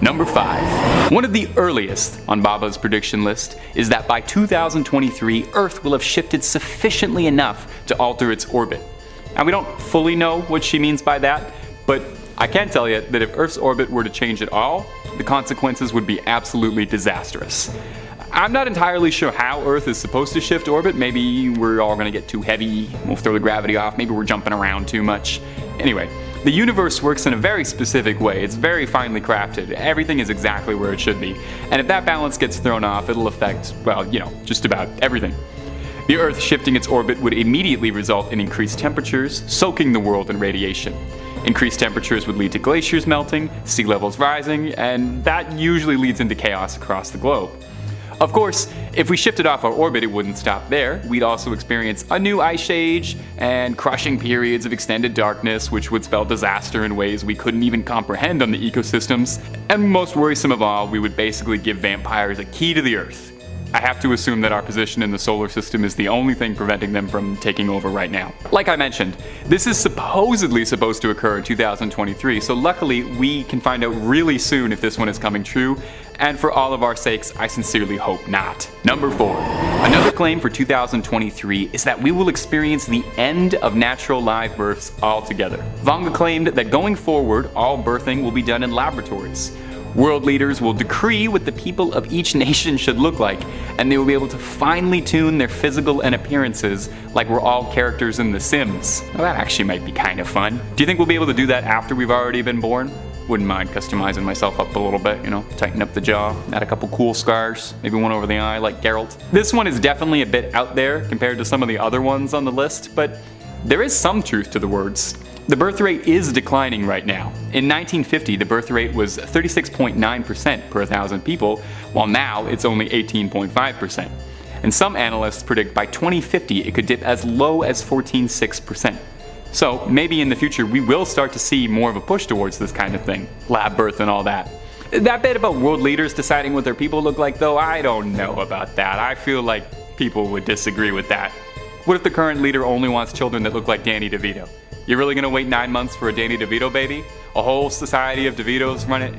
Number 5. One of the earliest on Baba's prediction list is that by 2023, Earth will have shifted sufficiently enough to alter its orbit. Now, we don't fully know what she means by that, but I can tell you that if Earth's orbit were to change at all, the consequences would be absolutely disastrous. I'm not entirely sure how Earth is supposed to shift orbit. Maybe we're all going to get too heavy, we'll throw the gravity off, maybe we're jumping around too much. Anyway, the universe works in a very specific way. It's very finely crafted. Everything is exactly where it should be. And if that balance gets thrown off, it'll affect, well, just about everything. The Earth shifting its orbit would immediately result in increased temperatures, soaking the world in radiation. Increased temperatures would lead to glaciers melting, sea levels rising, and that usually leads into chaos across the globe. Of course, if we shifted off our orbit, it wouldn't stop there. We'd also experience a new ice age and crushing periods of extended darkness, which would spell disaster in ways we couldn't even comprehend on the ecosystems. And most worrisome of all, we would basically give vampires a key to the Earth. I have to assume that our position in the solar system is the only thing preventing them from taking over right now. Like I mentioned, this is supposedly supposed to occur in 2023, so luckily we can find out really soon if this one is coming true, and for all of our sakes, I sincerely hope not. Number 4. Another claim for 2023 is that we will experience the end of natural live births altogether. Vanga claimed that going forward, all birthing will be done in laboratories. World leaders will decree what the people of each nation should look like, and they will be able to finely tune their physical and appearances like we're all characters in The Sims. Well, that actually might be kind of fun. Do you think we'll be able to do that after we've already been born? Wouldn't mind customizing myself up a little bit, tighten up the jaw, add a couple cool scars, maybe one over the eye like Geralt. This one is definitely a bit out there compared to some of the other ones on the list, but there is some truth to the words. The birth rate is declining right now. In 1950, the birth rate was 36.9% per 1,000 people, while now it's only 18.5%. And some analysts predict by 2050 it could dip as low as 14.6%. So maybe in the future we will start to see more of a push towards this kind of thing. Lab birth and all that. That bit about world leaders deciding what their people look like though, I don't know about that. I feel like people would disagree with that. What if the current leader only wants children that look like Danny DeVito? You're really gonna wait 9 months for a Danny DeVito baby? A whole society of DeVitos run it?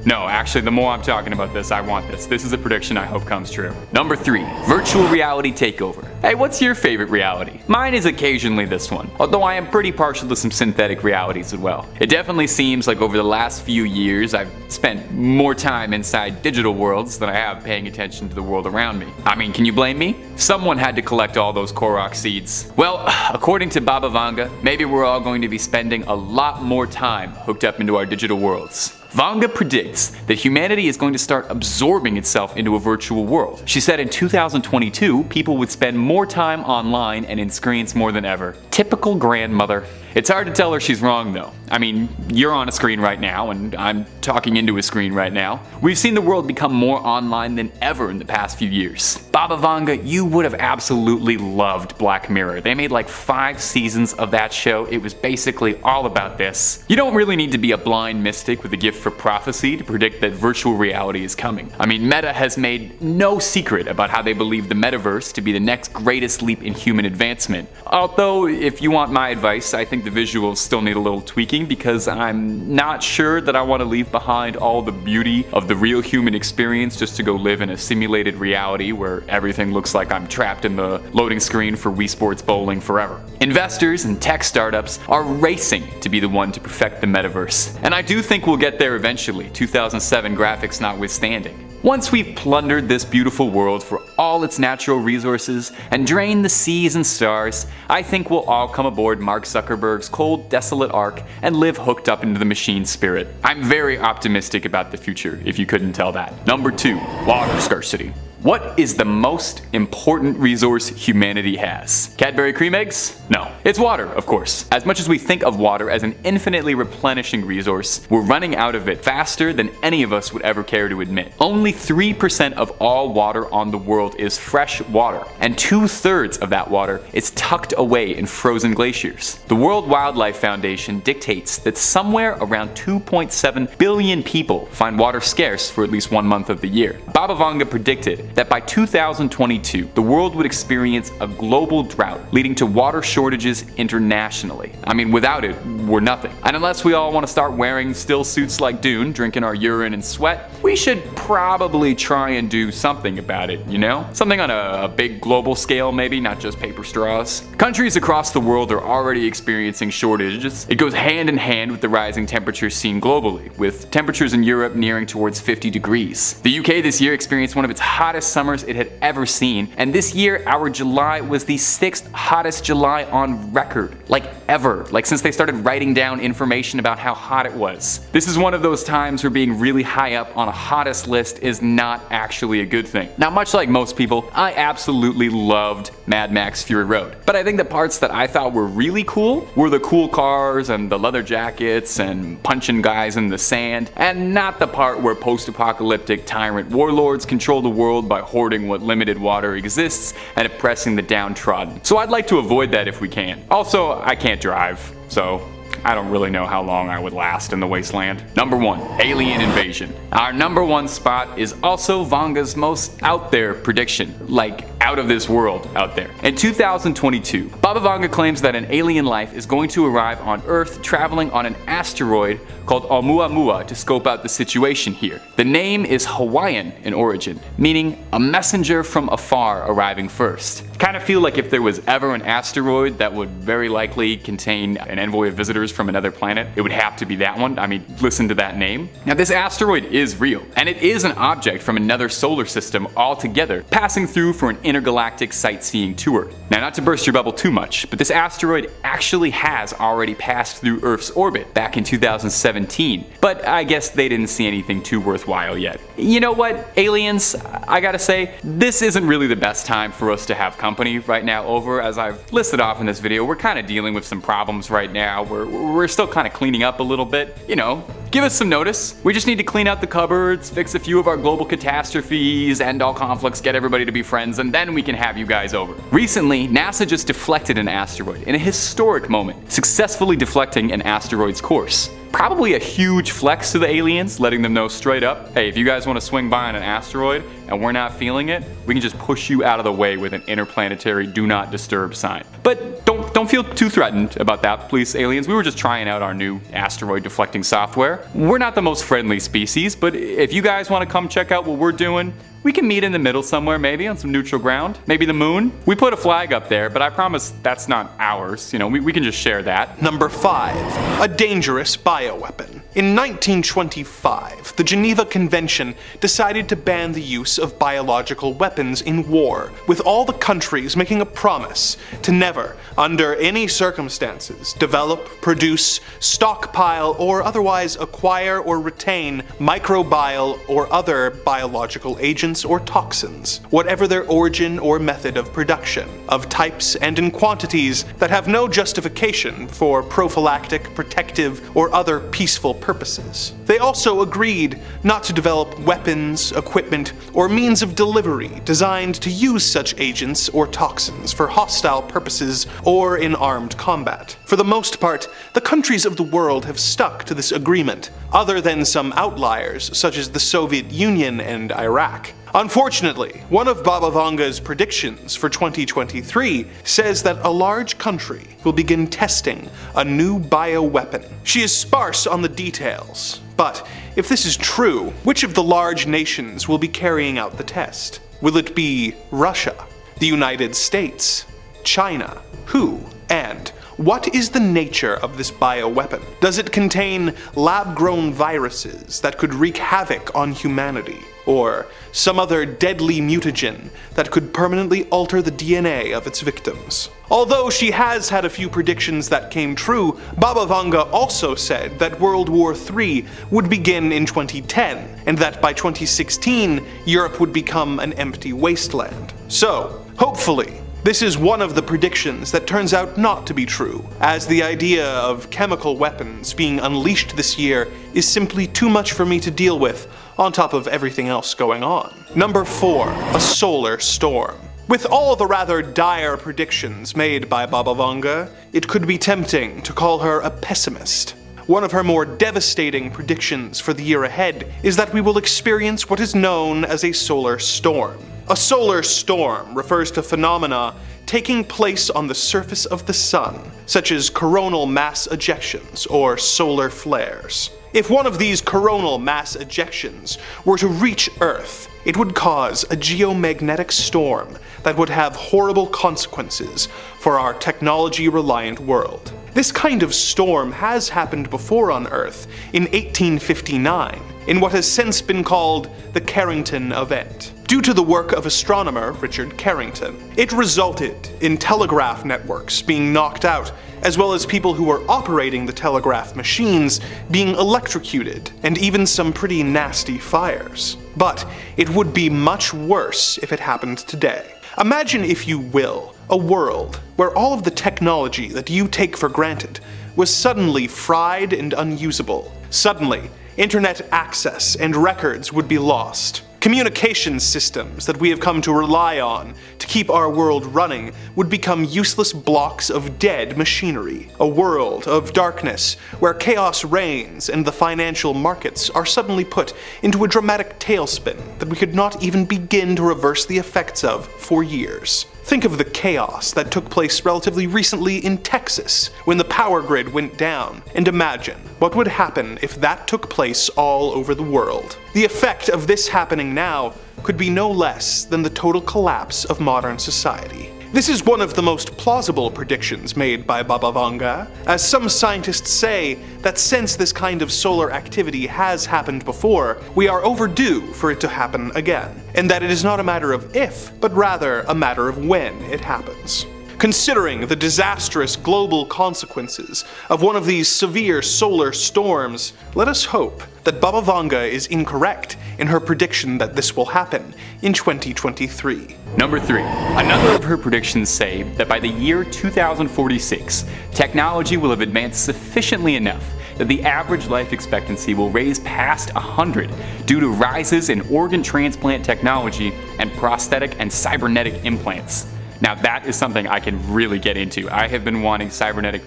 No, actually, the more I'm talking about this, I want this. This is a prediction I hope comes true. Number 3, virtual reality takeover. Hey, what's your favorite reality? Mine is occasionally this one, although I am pretty partial to some synthetic realities as well. It definitely seems like over the last few years, I've spent more time inside digital worlds than I have paying attention to the world around me. I mean, can you blame me? Someone had to collect all those Korok seeds. Well, according to Baba Vanga, maybe we're all going to be spending a lot more time hooked up into our digital worlds. Vanga predicts that humanity is going to start absorbing itself into a virtual world. She said in 2022, people would spend more time online and in screens more than ever. Typical grandmother. It's hard to tell her she's wrong though. I mean, you're on a screen right now, and I'm talking into a screen right now. We've seen the world become more online than ever in the past few years. Baba Vanga, you would have absolutely loved Black Mirror. They made like 5 seasons of that show. It was basically all about this. You don't really need to be a blind mystic with a gift for prophecy to predict that virtual reality is coming. I mean, Meta has made no secret about how they believe the metaverse to be the next greatest leap in human advancement. Although, if you want my advice, I think the visuals still need a little tweaking because I'm not sure that I want to leave behind all the beauty of the real human experience just to go live in a simulated reality where everything looks like I'm trapped in the loading screen for Wii Sports Bowling forever. Investors and tech startups are racing to be the one to perfect the metaverse. And I do think we'll get there eventually, 2007 graphics notwithstanding. Once we've plundered this beautiful world for all its natural resources and drained the seas and stars, I think we'll all come aboard Mark Zuckerberg's cold, desolate ark and live hooked up into the machine spirit. I'm very optimistic about the future, if you couldn't tell that. Number 2, water scarcity. What is the most important resource humanity has? Cadbury cream eggs? No. It's water, of course. As much as we think of water as an infinitely replenishing resource, we're running out of it faster than any of us would ever care to admit. Only 3% of all water on the world is fresh water, and 2/3 of that water is tucked away in frozen glaciers. The World Wildlife Foundation dictates that somewhere around 2.7 billion people find water scarce for at least 1 month of the year. Baba Vanga predicted predicted that by 2022, the world would experience a global drought, leading to water shortages internationally. I mean, without it, we're nothing. And unless we all want to start wearing still suits like Dune, drinking our urine and sweat, we should probably try and do something about it, you know? Something on a big global scale, maybe, not just paper straws. Countries across the world are already experiencing shortages. It goes hand in hand with the rising temperatures seen globally, with temperatures in Europe nearing towards 50 degrees. The UK this year experienced one of its hottest summers it had ever seen, and this year our July was the 6th hottest July on record. Like ever. Like since they started writing down information about how hot it was. This is one of those times where being really high up on a hottest list is not actually a good thing. Now, much like most people, I absolutely loved Mad Max Fury Road. But I think the parts that I thought were really cool were the cool cars and the leather jackets and punching guys in the sand, and not the part where post-apocalyptic tyrant warlords control the world by hoarding what limited water exists and oppressing the downtrodden. So I'd like to avoid that if we can. Also, I can't drive, so I don't really know how long I would last in the wasteland. Number 1, alien invasion. Our number 1 spot is also Vanga's most out there prediction, like out of this world out there. In 2022, Baba Vanga claims that an alien life is going to arrive on Earth traveling on an asteroid called Oumuamua to scope out the situation here. The name is Hawaiian in origin, meaning a messenger from afar arriving first. Kind of feel like if there was ever an asteroid that would very likely contain an envoy of visitors from another planet, it would have to be that one. I mean, listen to that name. Now, this asteroid is real, and it is an object from another solar system altogether, passing through for an intergalactic sightseeing tour. Now, not to burst your bubble too much, but this asteroid actually has already passed through Earth's orbit back in 2017, but I guess they didn't see anything too worthwhile yet. You know what, aliens, I gotta say, this isn't really the best time for us to have company right now over. As I've listed off in this video, we're kind of dealing with some problems right now. We're still kind of cleaning up a little bit. You know, give us some notice. We just need to clean out the cupboards, fix a few of our global catastrophes, end all conflicts, get everybody to be friends, and then we can have you guys over. Recently, NASA just deflected an asteroid in a historic moment, successfully deflecting an asteroid's course. Probably a huge flex to the aliens, letting them know straight up, hey, if you guys want to swing by on an asteroid and we're not feeling it, we can just push you out of the way with an interplanetary do not disturb sign. But don't feel too threatened about that, please, aliens. We were just trying out our new asteroid deflecting software. We're not the most friendly species, but if you guys want to come check out what we're doing, we can meet in the middle somewhere, maybe on some neutral ground. Maybe the moon. We put a flag up there, but I promise that's not ours. You know, we can just share that. Number 5. A dangerous bioweapon. In 1925, the Geneva Convention decided to ban the use of biological weapons in war, with all the countries making a promise to never, under any circumstances, develop, produce, stockpile, or otherwise acquire or retain microbial or other biological agents or toxins, whatever their origin or method of production, of types and in quantities that have no justification for prophylactic, protective, or other peaceful purposes. They also agreed not to develop weapons, equipment, or means of delivery designed to use such agents or toxins for hostile purposes or in armed combat. For the most part, the countries of the world have stuck to this agreement, other than some outliers such as the Soviet Union and Iraq. Unfortunately, one of Baba Vanga's predictions for 2023 says that a large country will begin testing a new bioweapon. She is sparse on the details, but if this is true, which of the large nations will be carrying out the test? Will it be Russia, the United States, China? Who? And what is the nature of this bioweapon? Does it contain lab-grown viruses that could wreak havoc on humanity? Or some other deadly mutagen that could permanently alter the DNA of its victims? Although she has had a few predictions that came true, Baba Vanga also said that World War III would begin in 2010, and that by 2016, Europe would become an empty wasteland. So, hopefully, this is one of the predictions that turns out not to be true, as the idea of chemical weapons being unleashed this year is simply too much for me to deal with, on top of everything else going on. Number 4. A solar storm. With all the rather dire predictions made by Baba Vanga, it could be tempting to call her a pessimist. One of her more devastating predictions for the year ahead is that we will experience what is known as a solar storm. A solar storm refers to phenomena taking place on the surface of the sun, such as coronal mass ejections or solar flares. If one of these coronal mass ejections were to reach Earth, it would cause a geomagnetic storm that would have horrible consequences for our technology-reliant world. This kind of storm has happened before on Earth in 1859, in what has since been called the Carrington event. Due to the work of astronomer Richard Carrington, it resulted in telegraph networks being knocked out, as well as people who were operating the telegraph machines being electrocuted, and even some pretty nasty fires. But it would be much worse if it happened today. Imagine, if you will, a world where all of the technology that you take for granted was suddenly fried and unusable. Suddenly, internet access and records would be lost. Communication systems that we have come to rely on to keep our world running would become useless blocks of dead machinery. A world of darkness where chaos reigns and the financial markets are suddenly put into a dramatic tailspin that we could not even begin to reverse the effects of for years. Think of the chaos that took place relatively recently in Texas when the power grid went down, and imagine what would happen if that took place all over the world. The effect of this happening now could be no less than the total collapse of modern society. This is one of the most plausible predictions made by Baba Vanga, as some scientists say that since this kind of solar activity has happened before, we are overdue for it to happen again, and that it is not a matter of if, but rather a matter of when it happens. Considering the disastrous global consequences of one of these severe solar storms, let us hope that Baba Vanga is incorrect in her prediction that this will happen in 2023. Number 3. Another of her predictions say that by the year 2046, technology will have advanced sufficiently enough that the average life expectancy will raise past 100 due to rises in organ transplant technology and prosthetic and cybernetic implants. Now that is something I can really get into. I have been wanting cybernetic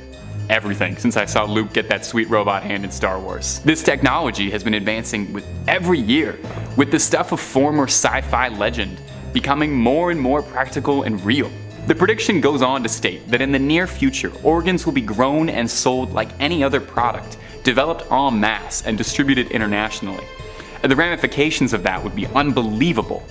everything since I saw Luke get that sweet robot hand in Star Wars. This technology has been advancing with every year, with the stuff of former sci-fi legend becoming more and more practical and real. The prediction goes on to state that in the near future, organs will be grown and sold like any other product, developed en masse and distributed internationally. The ramifications of that would be unbelievable.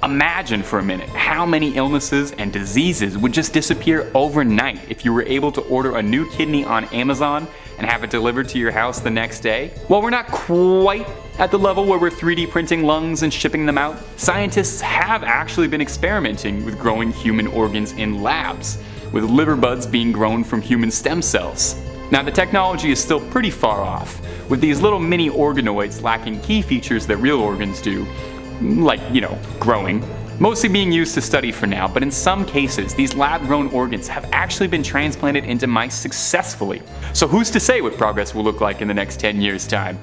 Imagine for a minute how many illnesses and diseases would just disappear overnight if you were able to order a new kidney on Amazon and have it delivered to your house the next day. While we're not quite at the level where we're 3D printing lungs and shipping them out, scientists have actually been experimenting with growing human organs in labs, with liver buds being grown from human stem cells. Now the technology is still pretty far off, with these little mini organoids lacking key features that real organs do, like, growing, mostly being used to study for now, but in some cases, these lab-grown organs have actually been transplanted into mice successfully. So who's to say what progress will look like in the next 10 years' time?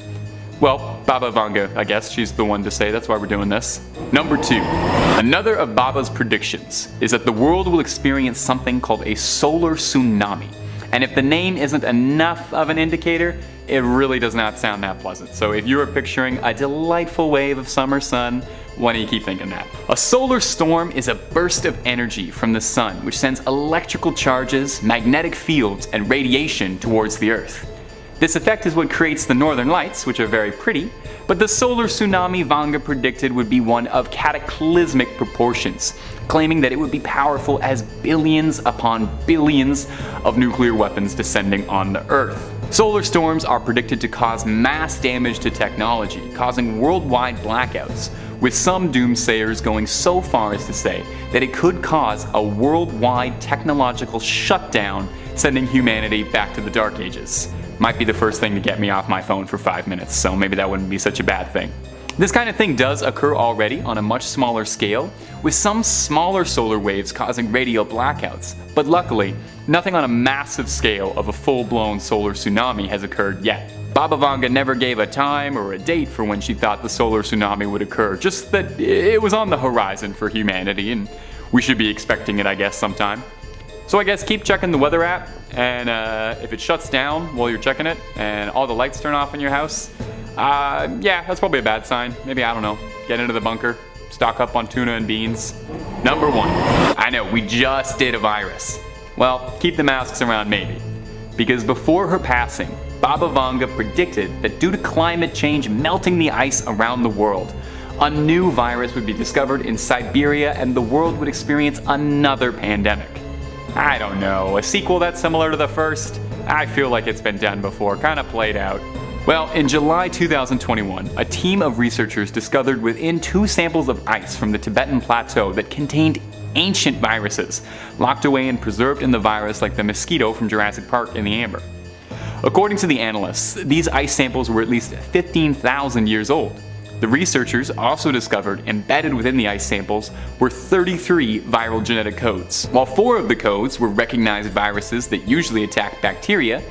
Well, Baba Vanga, I guess, she's the one to say, that's why we're doing this. Number 2. Another of Baba's predictions is that the world will experience something called a solar tsunami. And if the name isn't enough of an indicator, it really does not sound that pleasant. So if you are picturing a delightful wave of summer sun, why don't you keep thinking that? A solar storm is a burst of energy from the sun which sends electrical charges, magnetic fields, and radiation towards the Earth. This effect is what creates the northern lights, which are very pretty, but the solar tsunami Vanga predicted would be one of cataclysmic proportions, claiming that it would be powerful as billions upon billions of nuclear weapons descending on the Earth. Solar storms are predicted to cause mass damage to technology, causing worldwide blackouts, with some doomsayers going so far as to say that it could cause a worldwide technological shutdown, sending humanity back to the Dark Ages. Might be the first thing to get me off my phone for 5 minutes, so maybe that wouldn't be such a bad thing. This kind of thing does occur already on a much smaller scale, with some smaller solar waves causing radio blackouts, but luckily, nothing on a massive scale of a full-blown solar tsunami has occurred yet. Baba Vanga never gave a time or a date for when she thought the solar tsunami would occur, just that it was on the horizon for humanity, and we should be expecting it, I guess, sometime. So I guess keep checking the weather app, and if it shuts down while you're checking it, and all the lights turn off in your house, yeah, that's probably a bad sign. Maybe, I don't know, get into the bunker. stock up on tuna and beans. Number 1. I know, we just did a virus. Well, keep the masks around maybe. Because before her passing, Baba Vanga predicted that due to climate change melting the ice around the world, a new virus would be discovered in Siberia and the world would experience another pandemic. I don't know, a sequel that's similar to the first? I feel like it's been done before, kinda played out. Well, in July 2021, a team of researchers discovered within 2 samples of ice from the Tibetan Plateau that contained ancient viruses, locked away and preserved in the virus like the mosquito from Jurassic Park in the amber. According to the analysts, these ice samples were at least 15,000 years old. The researchers also discovered embedded within the ice samples were 33 viral genetic codes. While 4 of the codes were recognized viruses that usually attack bacteria,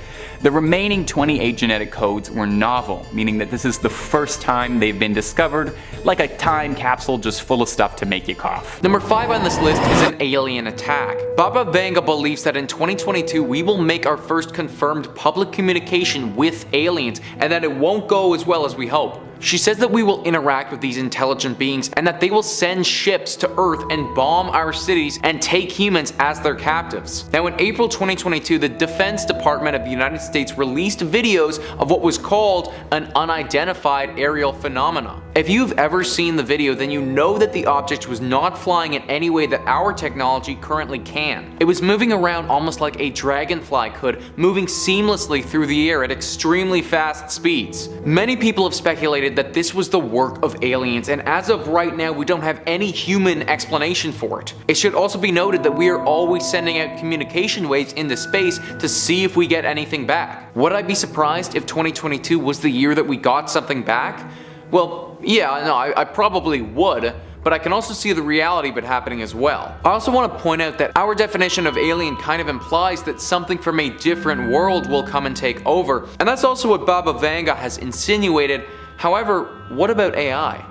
the remaining 28 genetic codes were novel, meaning that this is the first time they've been discovered, like a time capsule just full of stuff to make you cough. Number 5 on this list is an alien attack. Baba Vanga believes that in 2022 we will make our first confirmed public communication with aliens, and that it won't go as well as we hope. She says that we will interact with these intelligent beings and that they will send ships to Earth and bomb our cities and take humans as their captives. Now in April 2022, the Defense Department of the United States released videos of what was called an unidentified aerial phenomena. If you've ever seen the video, then you know that the object was not flying in any way that our technology currently can. It was moving around almost like a dragonfly could, moving seamlessly through the air at extremely fast speeds. Many people have speculated that this was the work of aliens, and as of right now we don't have any human explanation for it. It should also be noted that we are always sending out communication waves into space to see if we get anything back. Would I be surprised if 2022 was the year that we got something back? Well, yeah, no, I probably would, but I can also see the reality of it happening as well. I also want to point out that our definition of alien kind of implies that something from a different world will come and take over, and that's also what Baba Vanga has insinuated. However, what about AI?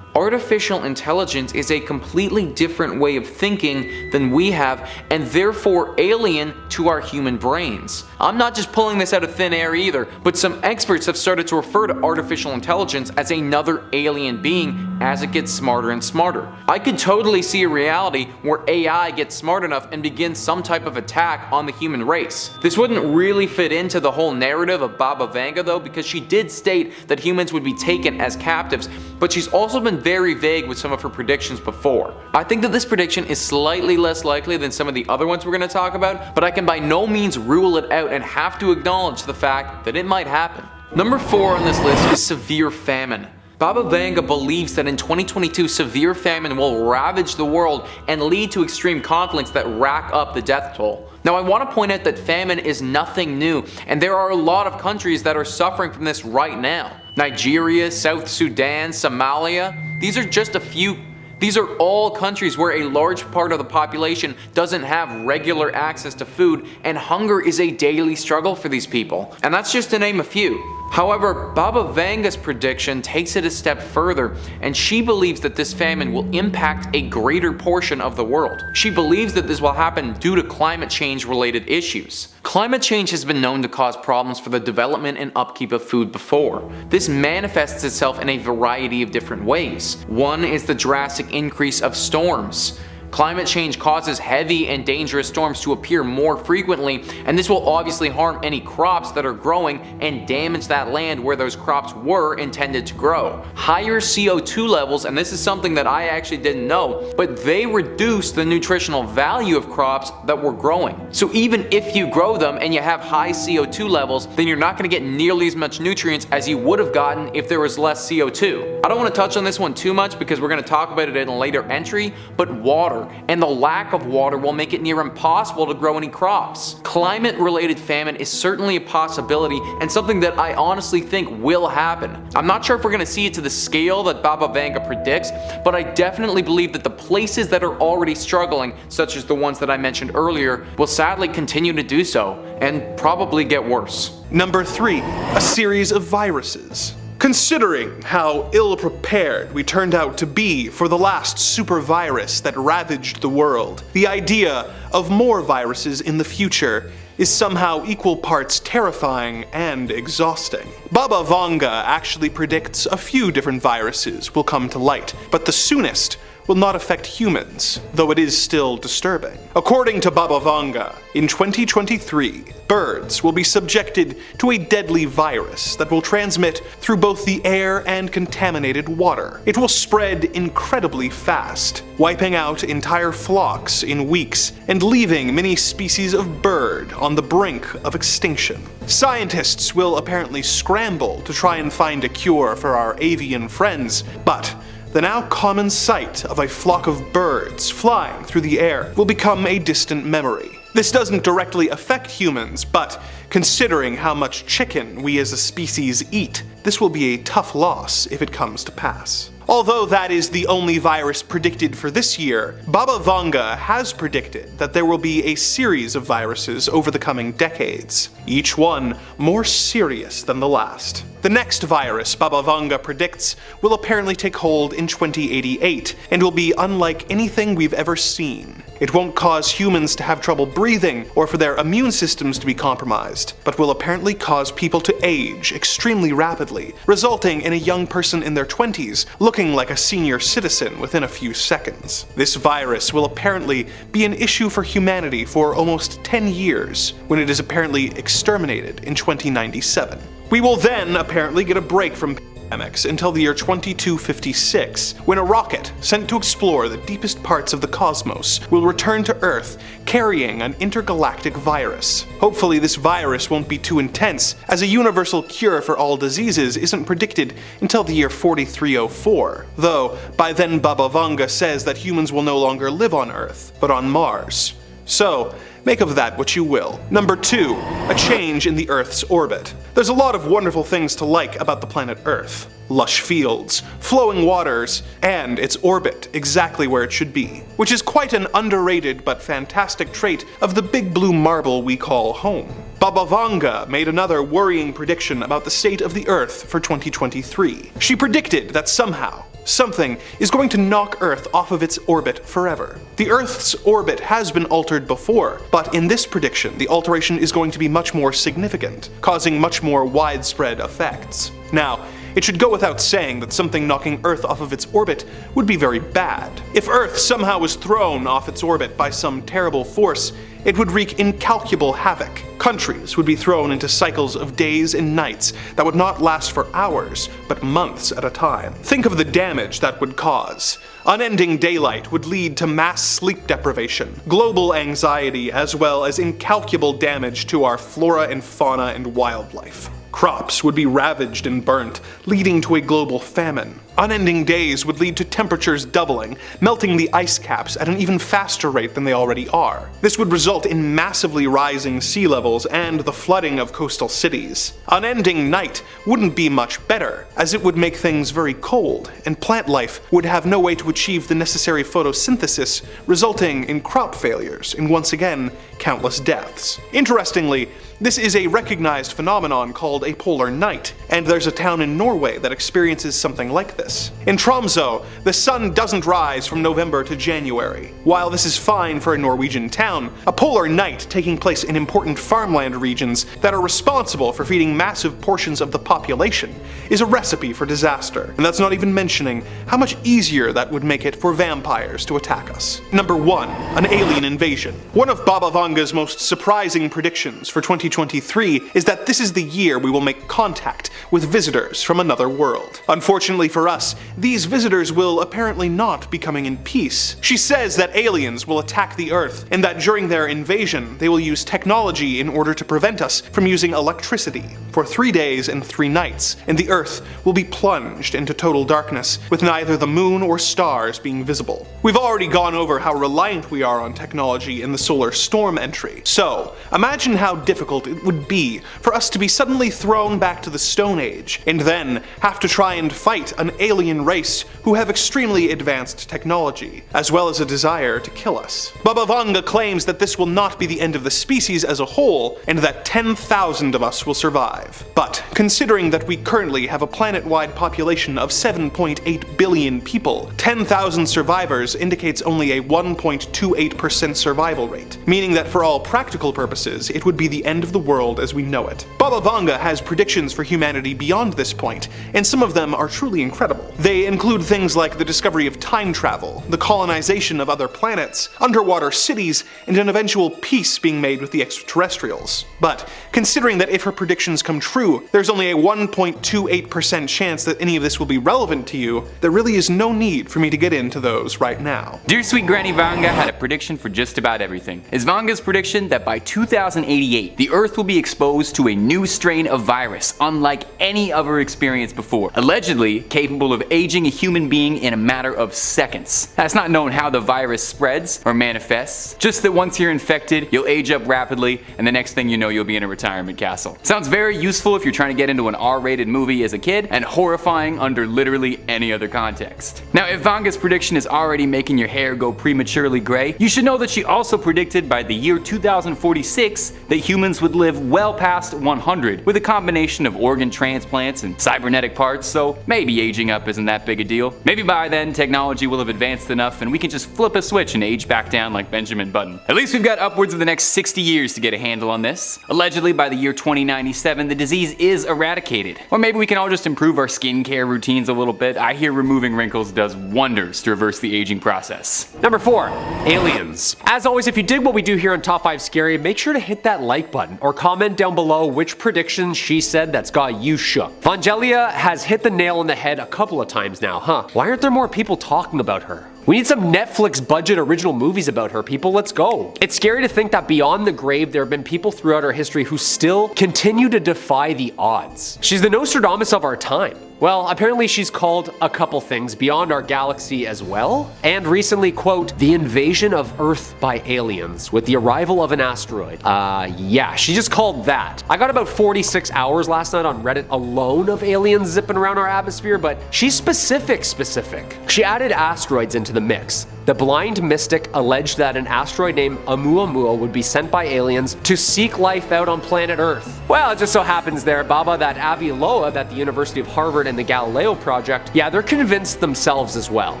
Artificial intelligence is a completely different way of thinking than we have, and therefore alien to our human brains. I'm not just pulling this out of thin air either, but some experts have started to refer to artificial intelligence as another alien being as it gets smarter and smarter. I could totally see a reality where AI gets smart enough and begins some type of attack on the human race. This wouldn't really fit into the whole narrative of Baba Vanga though, because she did state that humans would be taken as captives, but she's also been very vague with some of her predictions before. I think that this prediction is slightly less likely than some of the other ones we're going to talk about, but I can by no means rule it out and have to acknowledge the fact that it might happen. Number 4 on this list is severe famine. Baba Vanga believes that in 2022 severe famine will ravage the world and lead to extreme conflicts that rack up the death toll. Now I want to point out that famine is nothing new, and there are a lot of countries that are suffering from this right now. Nigeria, South Sudan, Somalia, these are just a few. These are all countries where a large part of the population doesn't have regular access to food, and hunger is a daily struggle for these people. And that's just to name a few. However, Baba Vanga's prediction takes it a step further, and she believes that this famine will impact a greater portion of the world. She believes that this will happen due to climate change related issues. Climate change has been known to cause problems for the development and upkeep of food before. This manifests itself in a variety of different ways. One is the drastic increase of storms. Climate change causes heavy and dangerous storms to appear more frequently, and this will obviously harm any crops that are growing and damage that land where those crops were intended to grow. Higher CO2 levels, and this is something that I actually didn't know, but they reduce the nutritional value of crops that were growing. So even if you grow them and you have high CO2 levels, then you're not going to get nearly as much nutrients as you would have gotten if there was less CO2. I don't want to touch on this one too much because we're going to talk about it in a later entry, but water and the lack of water will make it near impossible to grow any crops. Climate-related famine is certainly a possibility and something that I honestly think will happen. I'm not sure if we're going to see it to the scale that Baba Vanga predicts, but I definitely believe that the places that are already struggling, such as the ones that I mentioned earlier, will sadly continue to do so, and probably get worse. Number 3, a series of viruses. Considering how ill-prepared we turned out to be for the last super virus that ravaged the world, the idea of more viruses in the future is somehow equal parts terrifying and exhausting. Baba Vanga actually predicts a few different viruses will come to light, but the soonest will not affect humans, though it is still disturbing. According to Baba Vanga, in 2023, birds will be subjected to a deadly virus that will transmit through both the air and contaminated water. It will spread incredibly fast, wiping out entire flocks in weeks and leaving many species of bird on the brink of extinction. Scientists will apparently scramble to try and find a cure for our avian friends, but the now common sight of a flock of birds flying through the air will become a distant memory. This doesn't directly affect humans, but considering how much chicken we as a species eat, this will be a tough loss if it comes to pass. Although that is the only virus predicted for this year, Baba Vanga has predicted that there will be a series of viruses over the coming decades, each one more serious than the last. The next virus Baba Vanga predicts will apparently take hold in 2088 and will be unlike anything we've ever seen. It won't cause humans to have trouble breathing or for their immune systems to be compromised, but will apparently cause people to age extremely rapidly, resulting in a young person in their 20s looking like a senior citizen within a few seconds. This virus will apparently be an issue for humanity for almost 10 years, when it is apparently exterminated in 2097. We will then apparently get a break from pandemics until the year 2256, when a rocket sent to explore the deepest parts of the cosmos will return to Earth carrying an intergalactic virus. Hopefully this virus won't be too intense, as a universal cure for all diseases isn't predicted until the year 4304, though by then Baba Vanga says that humans will no longer live on Earth, but on Mars. So, make of that what you will. Number 2, a change in the Earth's orbit. There's a lot of wonderful things to like about the planet Earth. Lush fields, flowing waters, and its orbit exactly where it should be, which is quite an underrated but fantastic trait of the big blue marble we call home. Baba Vanga made another worrying prediction about the state of the Earth for 2023. She predicted that somehow, something is going to knock Earth off of its orbit forever. The Earth's orbit has been altered before, but in this prediction, the alteration is going to be much more significant, causing much more widespread effects. Now, it should go without saying that something knocking Earth off of its orbit would be very bad. If Earth somehow was thrown off its orbit by some terrible force, it would wreak incalculable havoc. Countries would be thrown into cycles of days and nights that would not last for hours, but months at a time. Think of the damage that would cause. Unending daylight would lead to mass sleep deprivation, global anxiety, as well as incalculable damage to our flora and fauna and wildlife. Crops would be ravaged and burnt, leading to a global famine. Unending days would lead to temperatures doubling, melting the ice caps at an even faster rate than they already are. This would result in massively rising sea levels and the flooding of coastal cities. Unending night wouldn't be much better, as it would make things very cold, and plant life would have no way to achieve the necessary photosynthesis, resulting in crop failures and once again, countless deaths. Interestingly, this is a recognized phenomenon called a polar night, and there's a town in Norway that experiences something like this. In Tromsø, the sun doesn't rise from November to January. While this is fine for a Norwegian town, a polar night taking place in important farmland regions that are responsible for feeding massive portions of the population is a recipe for disaster, and that's not even mentioning how much easier that would make it for vampires to attack us. Number 1, an alien invasion. One of Baba Vanga's most surprising predictions for 2023 is that this is the year we will make contact with visitors from another world. Unfortunately for us, these visitors will apparently not be coming in peace. She says that aliens will attack the Earth, and that during their invasion, they will use technology in order to prevent us from using electricity for 3 days and 3 nights, and the Earth will be plunged into total darkness, with neither the moon or stars being visible. We've already gone over how reliant we are on technology in the solar storm entry, so imagine how difficult it would be for us to be suddenly thrown back to the Stone Age, and then have to try and fight an alien race who have extremely advanced technology, as well as a desire to kill us. Baba Vanga claims that this will not be the end of the species as a whole, and that 10,000 of us will survive. But considering that we currently have a planet-wide population of 7.8 billion people, 10,000 survivors indicates only a 1.28% survival rate, meaning that for all practical purposes, it would be the end of the world as we know it. Baba Vanga has predictions for humanity beyond this point, and some of them are truly incredible. They include things like the discovery of time travel, the colonization of other planets, underwater cities, and an eventual peace being made with the extraterrestrials. But considering that if her predictions come true, there's only a 1.28% chance that any of this will be relevant to you, there really is no need for me to get into those right now. Dear sweet Granny Vanga had a prediction for just about everything. Is Vanga's prediction that by 2088, the Earth will be exposed to a new strain of virus, unlike any other experience before, allegedly capable of aging a human being in a matter of seconds. Now, it's not known how the virus spreads or manifests, just that once you're infected, you'll age up rapidly, and the next thing you know, you'll be in a retirement castle. Sounds very useful if you're trying to get into an R-rated movie as a kid, and horrifying under literally any other context. Now, if Vanga's prediction is already making your hair go prematurely gray, you should know that she also predicted by the year 2046 that humans would live well past 100 with a combination of organ transplants and cybernetic parts, so maybe aging up isn't that big a deal. Maybe by then technology will have advanced enough and we can just flip a switch and age back down like Benjamin Button. At least we've got upwards of the next 60 years to get a handle on this. Allegedly by the year 2097 the disease is eradicated. Or maybe we can all just improve our skincare routines a little bit. I hear removing wrinkles does wonders to reverse the aging process. Number 4, aliens. As always, if you dig what we do here on Top 5 Scary, make sure to hit that like button or comment down below which prediction she said that's got you shook. Vangelia has hit the nail on the head a couple of times now, huh? Why aren't there more people talking about her? We need some Netflix budget original movies about her, people. Let's go. It's scary to think that beyond the grave, there have been people throughout our history who still continue to defy the odds. She's the Nostradamus of our time. Well, apparently she's called a couple things beyond our galaxy as well, and recently, quote, the invasion of Earth by aliens with the arrival of an asteroid. Yeah, she just called that. I got about 46 hours last night on Reddit alone of aliens zipping around our atmosphere, but she's specific. She added asteroids into the mix. The blind mystic alleged that an asteroid named Oumuamua would be sent by aliens to seek life out on planet Earth. Well, it just so happens there, Baba, that Avi Loa at the University of Harvard and the Galileo project, yeah, they're convinced themselves as well.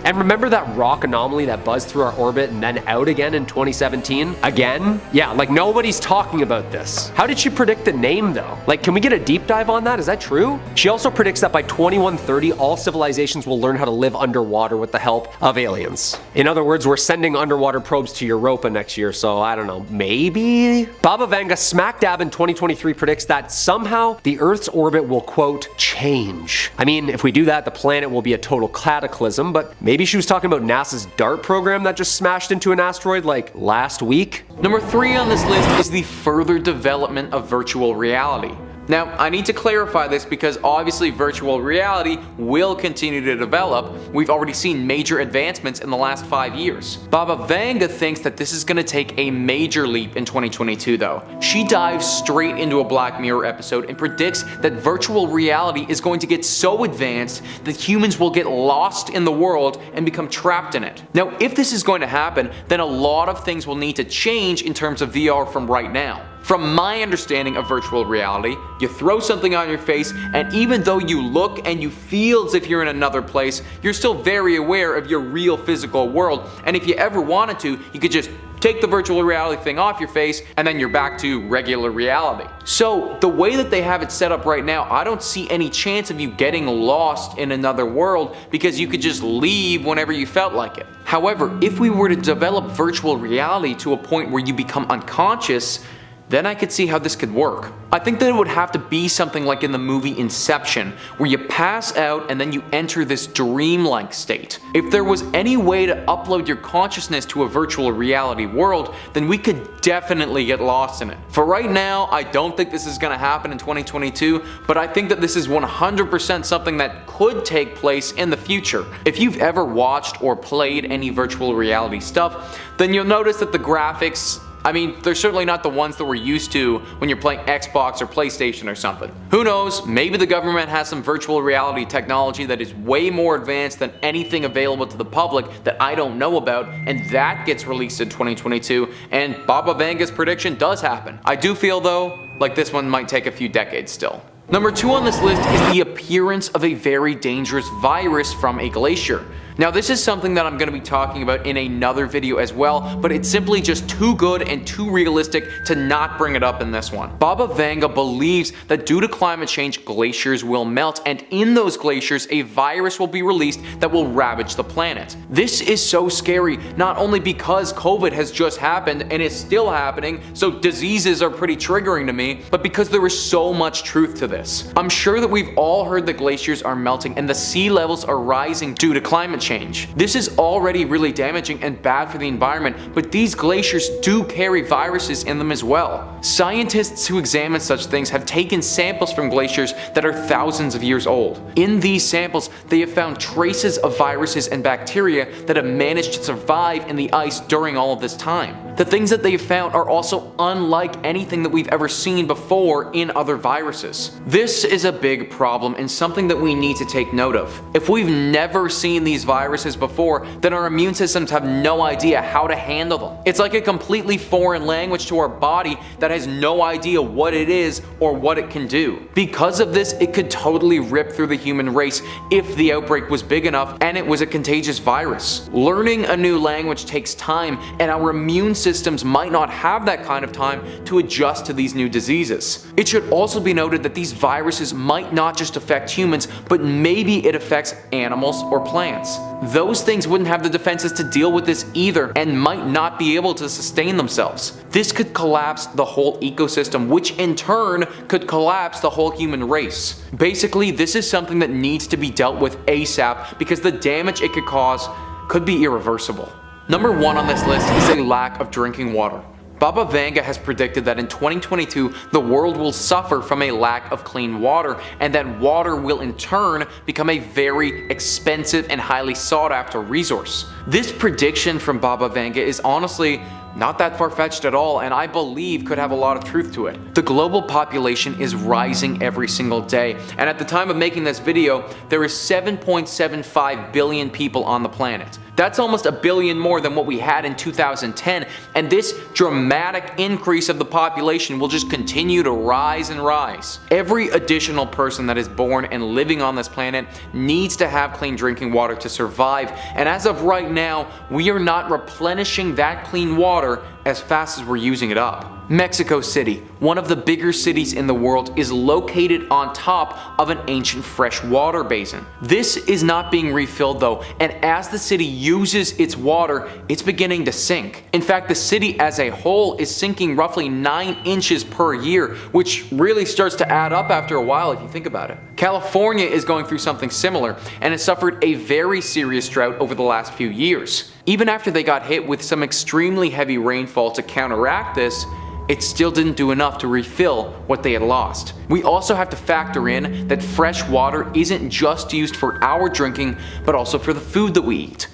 And remember that rock anomaly that buzzed through our orbit and then out again in 2017? Again? Yeah, like nobody's talking about this. How did she predict the name though? Like, can we get a deep dive on that? Is that true? She also predicts that by 2130, all civilizations will learn how to live underwater with the help of aliens. In other words, we're sending underwater probes to Europa next year, so I don't know, maybe? Baba Vanga smack dab in 2023 predicts that somehow the Earth's orbit will, quote, change. I mean, if we do that, the planet will be a total cataclysm, but maybe she was talking about NASA's DART program that just smashed into an asteroid like last week? Number 3 on this list is the further development of virtual reality. Now, I need to clarify this because obviously virtual reality will continue to develop. We've already seen major advancements in the last 5 years. Baba Vanga thinks that this is going to take a major leap in 2022 though. She dives straight into a Black Mirror episode and predicts that virtual reality is going to get so advanced that humans will get lost in the world and become trapped in it. Now, if this is going to happen, then a lot of things will need to change in terms of VR from right now. From my understanding of virtual reality, you throw something on your face, and even though you look and you feel as if you're in another place, you're still very aware of your real physical world. And if you ever wanted to, you could just take the virtual reality thing off your face, and then you're back to regular reality. So the way that they have it set up right now, I don't see any chance of you getting lost in another world because you could just leave whenever you felt like it. However, if we were to develop virtual reality to a point where you become unconscious, then I could see how this could work. I think that it would have to be something like in the movie Inception, where you pass out and then you enter this dreamlike state. If there was any way to upload your consciousness to a virtual reality world, then we could definitely get lost in it. For right now, I don't think this is going to happen in 2022, but I think that this is 100% something that could take place in the future. If you've ever watched or played any virtual reality stuff, then you'll notice that the graphics, I mean, they're certainly not the ones that we're used to when you're playing Xbox or PlayStation or something. Who knows, maybe the government has some virtual reality technology that is way more advanced than anything available to the public that I don't know about, and that gets released in 2022, and Baba Vanga's prediction does happen. I do feel though, like this one might take a few decades still. Number 2 on this list is the appearance of a very dangerous virus from a glacier. Now this is something that I'm going to be talking about in another video as well, but it's simply just too good and too realistic to not bring it up in this one. Baba Vanga believes that due to climate change, glaciers will melt, and in those glaciers a virus will be released that will ravage the planet. This is so scary, not only because COVID has just happened and is still happening, so diseases are pretty triggering to me, but because there is so much truth to this. I'm sure that we've all heard that glaciers are melting and the sea levels are rising due to climate change. This is already really damaging and bad for the environment, but these glaciers do carry viruses in them as well. Scientists who examine such things have taken samples from glaciers that are thousands of years old. In these samples, they have found traces of viruses and bacteria that have managed to survive in the ice during all of this time. The things that they have found are also unlike anything that we've ever seen before in other viruses. This is a big problem and something that we need to take note of. If we've never seen these viruses before, then our immune systems have no idea how to handle them. It's like a completely foreign language to our body that has no idea what it is or what it can do. Because of this, it could totally rip through the human race if the outbreak was big enough and it was a contagious virus. Learning a new language takes time, and our immune systems might not have that kind of time to adjust to these new diseases. It should also be noted that these viruses might not just affect humans, but maybe it affects animals or plants. Those things wouldn't have the defenses to deal with this either and might not be able to sustain themselves. This could collapse the whole ecosystem, which in turn could collapse the whole human race. Basically, this is something that needs to be dealt with ASAP because the damage it could cause could be irreversible. Number 1 on this list is a lack of drinking water. Baba Vanga has predicted that in 2022, the world will suffer from a lack of clean water, and that water will in turn become a very expensive and highly sought after resource. This prediction from Baba Vanga is honestly not that far-fetched at all, and I believe could have a lot of truth to it. The global population is rising every single day, and at the time of making this video, there is 7.75 billion people on the planet. That's almost a billion more than what we had in 2010, and this dramatic increase of the population will just continue to rise and rise. Every additional person that is born and living on this planet needs to have clean drinking water to survive, and as of right now, we are not replenishing that clean water as fast as we're using it up. Mexico City, one of the bigger cities in the world, is located on top of an ancient freshwater basin. This is not being refilled though, and as the city uses its water, it's beginning to sink. In fact, the city as a whole is sinking roughly 9 inches per year, which really starts to add up after a while if you think about it. California is going through something similar and has suffered a very serious drought over the last few years. Even after they got hit with some extremely heavy rainfall to counteract this, it still didn't do enough to refill what they had lost. We also have to factor in that fresh water isn't just used for our drinking, but also for the food that we eat.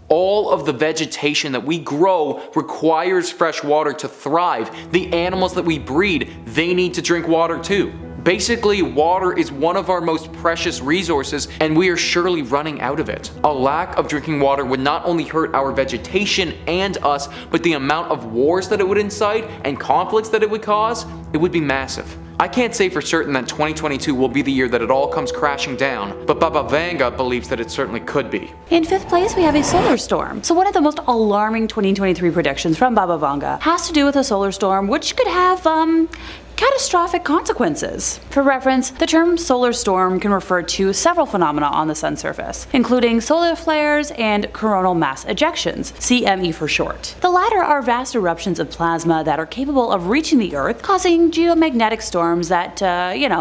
All of the vegetation that we grow requires fresh water to thrive. The animals that we breed, they need to drink water too. Basically, water is one of our most precious resources, and we are surely running out of it. A lack of drinking water would not only hurt our vegetation and us, but the amount of wars that it would incite and conflicts that it would cause, it would be massive. I can't say for certain that 2022 will be the year that it all comes crashing down, but Baba Vanga believes that it certainly could be. In 5th place, we have a solar storm. So one of the most alarming 2023 predictions from Baba Vanga has to do with a solar storm, which could have, catastrophic consequences. For reference, the term solar storm can refer to several phenomena on the sun's surface, including solar flares and coronal mass ejections, CME for short. The latter are vast eruptions of plasma that are capable of reaching the Earth, causing geomagnetic storms that,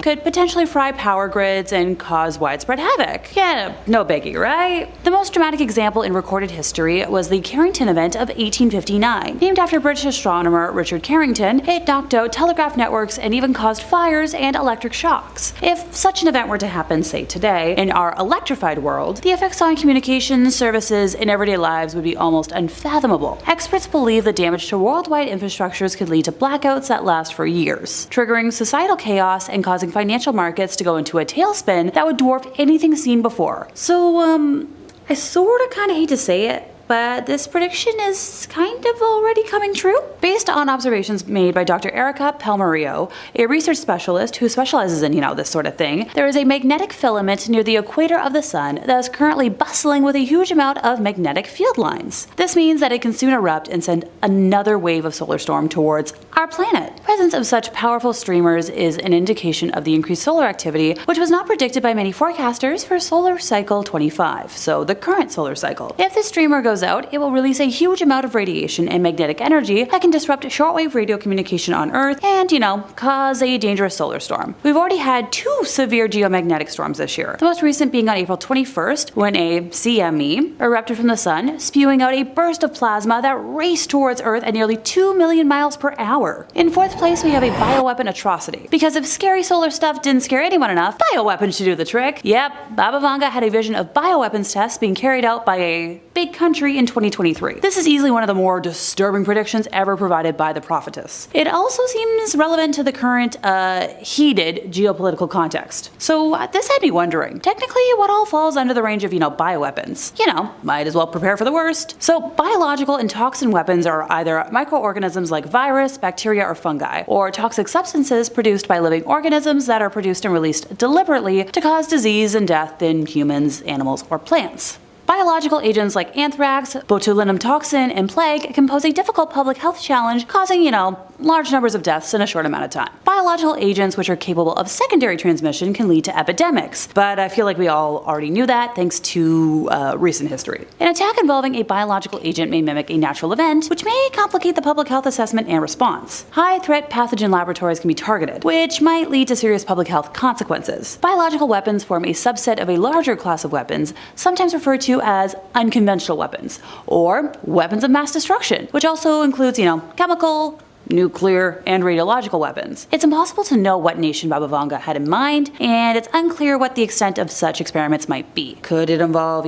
could potentially fry power grids and cause widespread havoc. Yeah, no biggie, right? The most dramatic example in recorded history was the Carrington event of 1859. Named after British astronomer Richard Carrington, it knocked out telegraph networks earthquakes, and even caused fires and electric shocks. If such an event were to happen, say today, in our electrified world, the effects on communications, services, and everyday lives would be almost unfathomable. Experts believe the damage to worldwide infrastructures could lead to blackouts that last for years, triggering societal chaos and causing financial markets to go into a tailspin that would dwarf anything seen before. So, I sorta kinda hate to say it, but this prediction is kind of already coming true. Based on observations made by Dr. Erica Palmario, a research specialist who specializes in, this sort of thing, there is a magnetic filament near the equator of the sun that is currently bustling with a huge amount of magnetic field lines. This means that it can soon erupt and send another wave of solar storm towards our planet. The presence of such powerful streamers is an indication of the increased solar activity, which was not predicted by many forecasters for solar cycle 25, so the current solar cycle. If the streamer goes out, it will release a huge amount of radiation and magnetic energy that can disrupt shortwave radio communication on Earth and, cause a dangerous solar storm. We've already had 2 severe geomagnetic storms this year, the most recent being on April 21st when a CME erupted from the sun, spewing out a burst of plasma that raced towards Earth at nearly 2 million miles per hour. In 4th place, we have a bioweapon atrocity. Because if scary solar stuff didn't scare anyone enough, bioweapons should do the trick. Yep, Baba Vanga had a vision of bioweapons tests being carried out by a big country in 2023. This is easily one of the more disturbing predictions ever provided by the prophetess. It also seems relevant to the current, heated geopolitical context. So this had me wondering, technically what all falls under the range of, bioweapons? Might as well prepare for the worst. So biological and toxin weapons are either microorganisms like virus, bacteria, or fungi, or toxic substances produced by living organisms that are produced and released deliberately to cause disease and death in humans, animals, or plants. Biological agents like anthrax, botulinum toxin, and plague can pose a difficult public health challenge, causing, large numbers of deaths in a short amount of time. Biological agents which are capable of secondary transmission can lead to epidemics, but I feel like we all already knew that thanks to recent history. An attack involving a biological agent may mimic a natural event, which may complicate the public health assessment and response. High-threat pathogen laboratories can be targeted, which might lead to serious public health consequences. Biological weapons form a subset of a larger class of weapons, sometimes referred to as unconventional weapons, or weapons of mass destruction, which also includes, chemical, nuclear, and radiological weapons. It's impossible to know what nation Baba Vanga had in mind, and it's unclear what the extent of such experiments might be. Could it involve,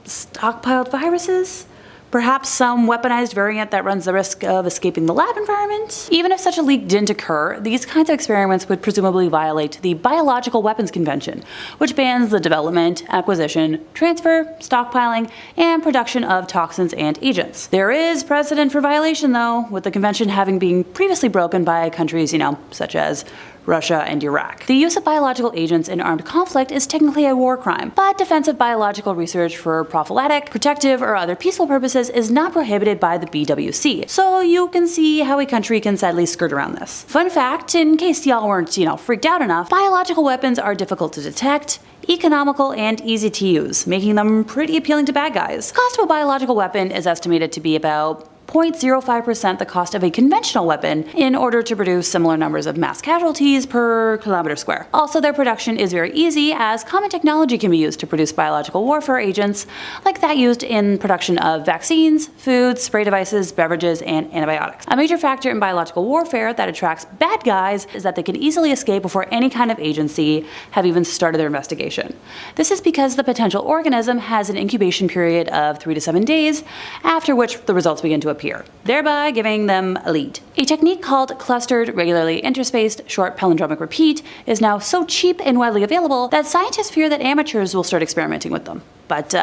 stockpiled viruses? Perhaps some weaponized variant that runs the risk of escaping the lab environment? Even if such a leak didn't occur, these kinds of experiments would presumably violate the Biological Weapons Convention, which bans the development, acquisition, transfer, stockpiling, and production of toxins and agents. There is precedent for violation though, with the convention having been previously broken by countries, such as Russia, and Iraq. The use of biological agents in armed conflict is technically a war crime, but defensive biological research for prophylactic, protective, or other peaceful purposes is not prohibited by the BWC, so you can see how a country can sadly skirt around this. Fun fact, in case y'all weren't, freaked out enough, biological weapons are difficult to detect, economical, and easy to use, making them pretty appealing to bad guys. The cost of a biological weapon is estimated to be about 0.05% the cost of a conventional weapon in order to produce similar numbers of mass casualties per kilometer square. Also, their production is very easy as common technology can be used to produce biological warfare agents like that used in production of vaccines, foods, spray devices, beverages, and antibiotics. A major factor in biological warfare that attracts bad guys is that they can easily escape before any kind of agency have even started their investigation. This is because the potential organism has an incubation period of 3 to 7 days, after which the results begin to appear, thereby giving them a lead. A technique called clustered, regularly interspaced, short palindromic repeat is now so cheap and widely available that scientists fear that amateurs will start experimenting with them. But,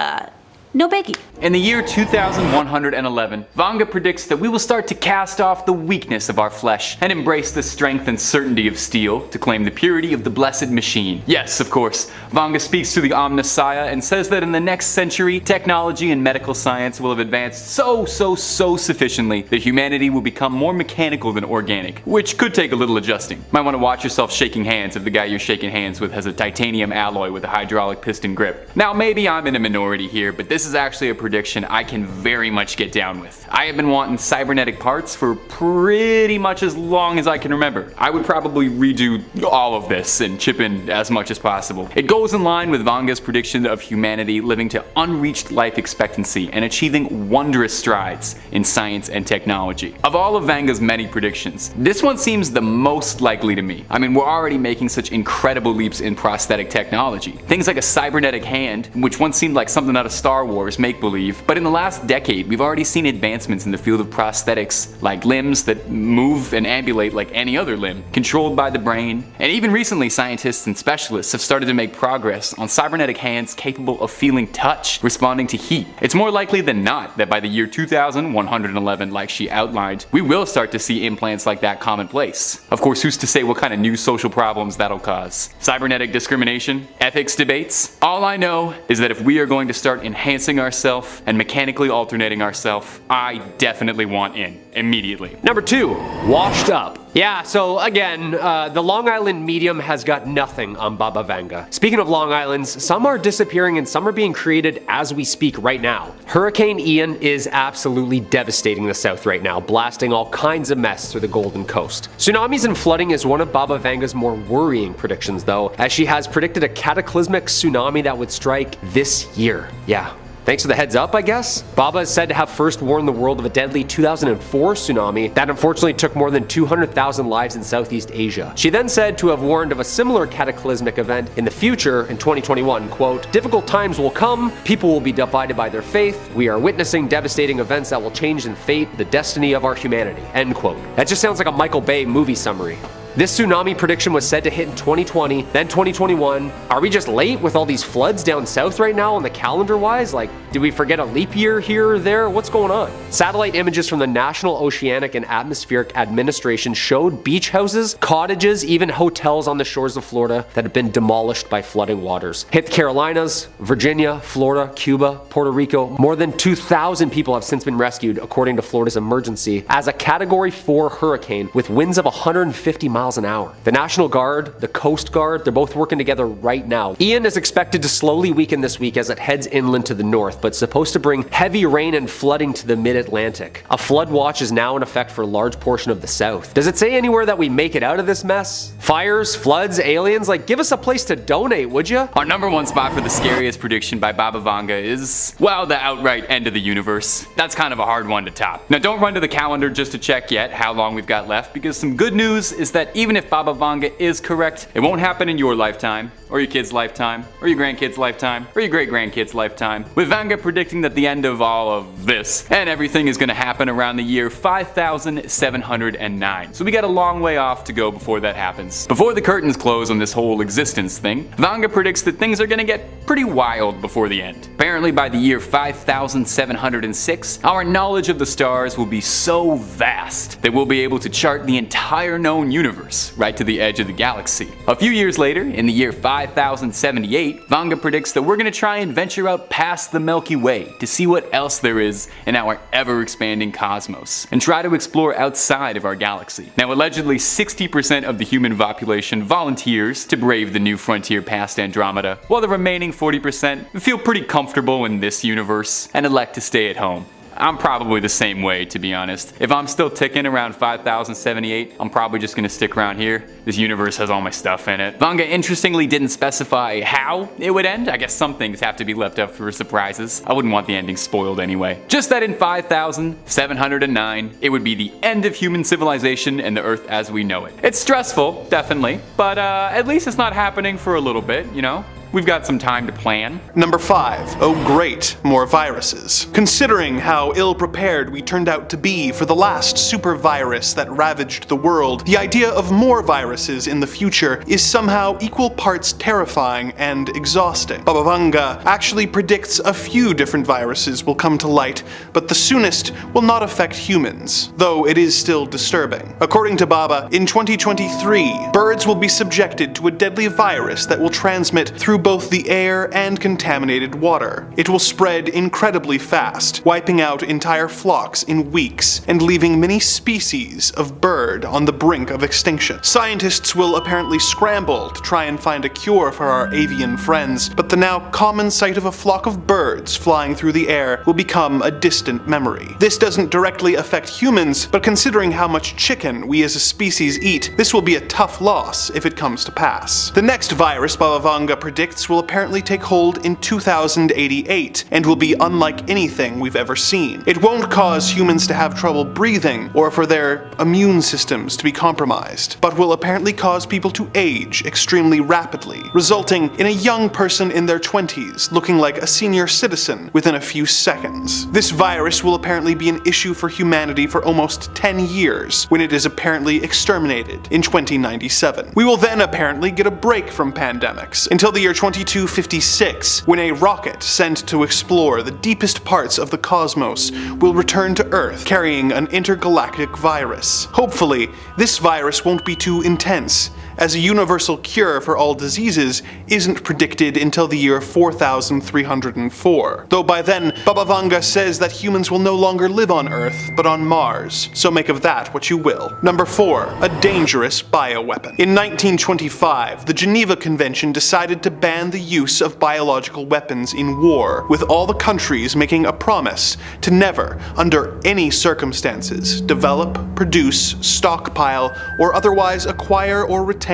no biggie. In the year 2111, Vanga predicts that we will start to cast off the weakness of our flesh and embrace the strength and certainty of steel to claim the purity of the blessed machine. Yes, of course, Vanga speaks to the Omnissiah and says that in the next century, technology and medical science will have advanced so sufficiently that humanity will become more mechanical than organic, which could take a little adjusting. Might want to watch yourself shaking hands if the guy you're shaking hands with has a titanium alloy with a hydraulic piston grip. Now, maybe I'm in a minority here, but this this is actually a prediction I can very much get down with. I have been wanting cybernetic parts for pretty much as long as I can remember. I would probably redo all of this and chip in as much as possible. It goes in line with Vanga's prediction of humanity living to unreached life expectancy and achieving wondrous strides in science and technology. Of all of Vanga's many predictions, this one seems the most likely to me. I mean, we're already making such incredible leaps in prosthetic technology. Things like a cybernetic hand, which once seemed like something out of Star Wars make-believe, but in the last decade we've already seen advancements in the field of prosthetics, like limbs that move and ambulate like any other limb, controlled by the brain. And even recently, scientists and specialists have started to make progress on cybernetic hands capable of feeling touch, responding to heat. It's more likely than not that by the year 2111, like she outlined, we will start to see implants like that commonplace. Of course, who's to say what kind of new social problems that'll cause? Cybernetic discrimination? Ethics debates? All I know is that if we are going to start enhancing ourselves and mechanically alternating ourselves, I definitely want in immediately. Number 2, washed up. Yeah, so again, the Long Island medium has got nothing on Baba Vanga. Speaking of Long Islands, some are disappearing and some are being created as we speak right now. Hurricane Ian is absolutely devastating the south right now, blasting all kinds of mess through the Golden Coast. Tsunamis and flooding is one of Baba Vanga's more worrying predictions though, as she has predicted a cataclysmic tsunami that would strike this year. Yeah. Thanks for the heads up, I guess. Baba is said to have first warned the world of a deadly 2004 tsunami that unfortunately took more than 200,000 lives in Southeast Asia. She then said to have warned of a similar cataclysmic event in the future in 2021, quote, "Difficult times will come, people will be divided by their faith, we are witnessing devastating events that will change in fate the destiny of our humanity," end quote. That just sounds like a Michael Bay movie summary. This tsunami prediction was said to hit in 2020, then 2021. Are we just late with all these floods down south right now on the calendar wise? Like, did we forget a leap year here or there? What's going on? Satellite images from the National Oceanic and Atmospheric Administration showed beach houses, cottages, even hotels on the shores of Florida that have been demolished by flooding waters. Hit the Carolinas, Virginia, Florida, Cuba, Puerto Rico. More than 2,000 people have since been rescued, according to Florida's emergency, as a Category 4 hurricane with winds of 150 miles an hour. The National Guard, the Coast Guard, they're both working together right now. Ian is expected to slowly weaken this week as it heads inland to the north, but supposed to bring heavy rain and flooding to the mid-Atlantic. A flood watch is now in effect for a large portion of the south. Does it say anywhere that we make it out of this mess? Fires, floods, aliens, like give us a place to donate, would ya? Our number 1 spot for the scariest prediction by Baba Vanga is, well, the outright end of the universe. That's kind of a hard one to top. Now don't run to the calendar just to check yet how long we've got left, because some good news is that even if Baba Vanga is correct, it won't happen in your lifetime, or your kid's lifetime, or your grandkid's lifetime, or your great-grandkid's lifetime. With Vanga predicting that the end of all of this and everything is going to happen around the year 5709. So we got a long way off to go before that happens. Before the curtains close on this whole existence thing, Vanga predicts that things are going to get pretty wild before the end. Apparently by the year 5706, our knowledge of the stars will be so vast that we'll be able to chart the entire known universe right to the edge of the galaxy. A few years later, in the year 5078, Vanga predicts that we're going to try and venture out past the Milky Way to see what else there is in our ever-expanding cosmos, and try to explore outside of our galaxy. Now, allegedly 60% of the human population volunteers to brave the new frontier past Andromeda, while the remaining 40% feel pretty comfortable in this universe and elect to stay at home. I'm probably the same way, to be honest. If I'm still ticking around 5078, I'm probably just gonna stick around here. This universe has all my stuff in it. Vanga interestingly didn't specify how it would end. I guess some things have to be left up for surprises. I wouldn't want the ending spoiled anyway. Just that in 5709, it would be the end of human civilization and the Earth as we know it. It's stressful, definitely, but at least it's not happening for a little bit, you know? We've got some time to plan. Number 5. Oh great, more viruses. Considering how ill-prepared we turned out to be for the last super virus that ravaged the world, the idea of more viruses in the future is somehow equal parts terrifying and exhausting. Baba Vanga actually predicts a few different viruses will come to light, but the soonest will not affect humans, though it is still disturbing. According to Baba, in 2023, birds will be subjected to a deadly virus that will transmit through through both the air and contaminated water. It will spread incredibly fast, wiping out entire flocks in weeks and leaving many species of bird on the brink of extinction. Scientists will apparently scramble to try and find a cure for our avian friends, but the now common sight of a flock of birds flying through the air will become a distant memory. This doesn't directly affect humans, but considering how much chicken we as a species eat, this will be a tough loss if it comes to pass. The next virus Baba Vanga predicts will apparently take hold in 2088 and will be unlike anything we've ever seen. It won't cause humans to have trouble breathing or for their immune systems to be compromised, but will apparently cause people to age extremely rapidly, resulting in a young person in their 20s looking like a senior citizen within a few seconds. This virus will apparently be an issue for humanity for almost 10 years, when it is apparently exterminated in 2097. We will then apparently get a break from pandemics until the year 2256, when a rocket sent to explore the deepest parts of the cosmos will return to Earth carrying an intergalactic virus. Hopefully, this virus won't be too intense, as a universal cure for all diseases isn't predicted until the year 4304. Though by then, Baba Vanga says that humans will no longer live on Earth, but on Mars, so make of that what you will. Number 4. A dangerous bioweapon. In 1925, the Geneva Convention decided to ban the use of biological weapons in war, with all the countries making a promise to never, under any circumstances, develop, produce, stockpile, or otherwise acquire or retain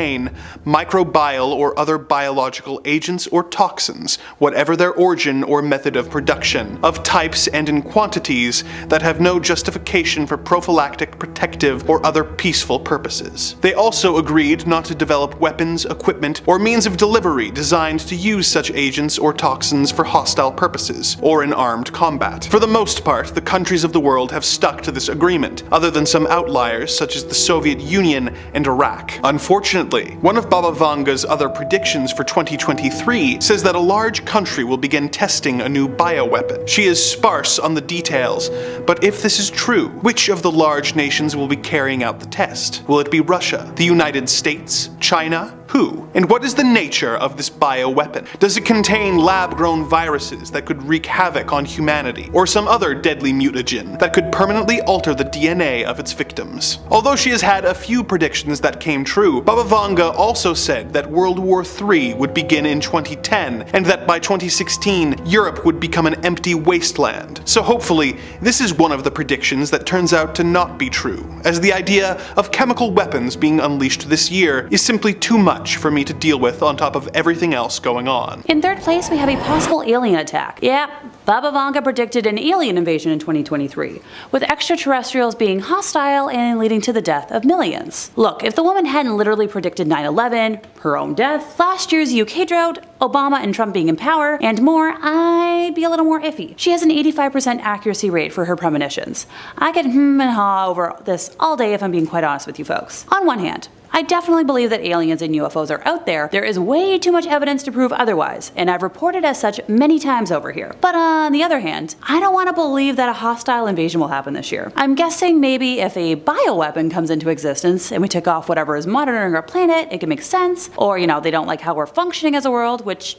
microbial or other biological agents or toxins, whatever their origin or method of production, of types and in quantities that have no justification for prophylactic, protective, or other peaceful purposes. They also agreed not to develop weapons, equipment, or means of delivery designed to use such agents or toxins for hostile purposes, or in armed combat. For the most part, the countries of the world have stuck to this agreement, other than some outliers such as the Soviet Union and Iraq. Unfortunately, one of Baba Vanga's other predictions for 2023 says that a large country will begin testing a new bioweapon. She is sparse on the details, but if this is true, which of the large nations will be carrying out the test? Will it be Russia, the United States, China? Who? And what is the nature of this bioweapon? Does it contain lab-grown viruses that could wreak havoc on humanity, or some other deadly mutagen that could permanently alter the DNA of its victims? Although she has had a few predictions that came true, Baba Vanga also said that World War III would begin in 2010, and that by 2016, Europe would become an empty wasteland. So hopefully, this is one of the predictions that turns out to not be true, as the idea of chemical weapons being unleashed this year is simply too much for me to deal with on top of everything else going on. In third place, we have a possible alien attack. Yeah, Baba Vanga predicted an alien invasion in 2023, with extraterrestrials being hostile and leading to the death of millions. Look, if the woman hadn't literally predicted 9/11, her own death, last year's UK drought, Obama and Trump being in power, and more, I'd be a little more iffy. She has an 85% accuracy rate for her premonitions. I could and haw over this all day if I'm being quite honest with you folks. On one hand, I definitely believe that aliens and UFOs are out there. There is way too much evidence to prove otherwise, and I've reported as such many times over here. But on the other hand, I don't want to believe that a hostile invasion will happen this year. I'm guessing maybe if a bioweapon comes into existence and we took off whatever is monitoring our planet, it can make sense. Or, they don't like how we're functioning as a world, which,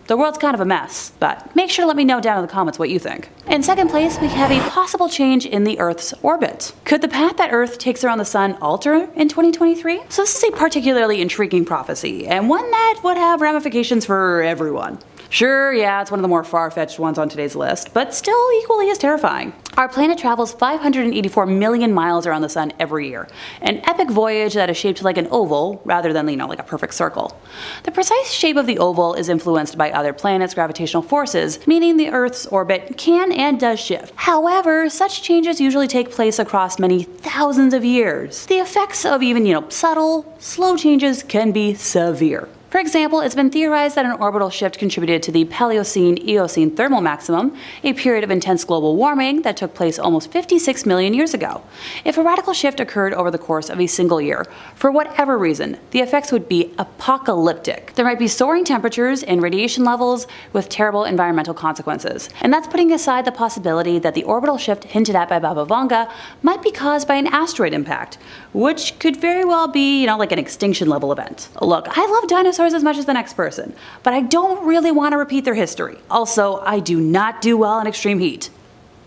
the world's kind of a mess, but make sure to let me know down in the comments what you think. In second place, we have a possible change in the Earth's orbit. Could the path that Earth takes around the sun alter in 2023? So this is a particularly intriguing prophecy, and one that would have ramifications for everyone. Sure, yeah, it's one of the more far-fetched ones on today's list, but still equally as terrifying. Our planet travels 584 million miles around the sun every year, an epic voyage that is shaped like an oval rather than, like a perfect circle. The precise shape of the oval is influenced by other planets' gravitational forces, meaning the Earth's orbit can and does shift. However, such changes usually take place across many thousands of years. The effects of even, subtle, slow changes can be severe. For example, it's been theorized that an orbital shift contributed to the Paleocene-Eocene thermal maximum, a period of intense global warming that took place almost 56 million years ago. If a radical shift occurred over the course of a single year, for whatever reason, the effects would be apocalyptic. There might be soaring temperatures and radiation levels with terrible environmental consequences. And that's putting aside the possibility that the orbital shift hinted at by Baba Vanga might be caused by an asteroid impact, which could very well be, like an extinction level event. Look, I love dinosaurs dinosaurs as much as the next person, but I don't really want to repeat their history. Also, I do not do well in extreme heat.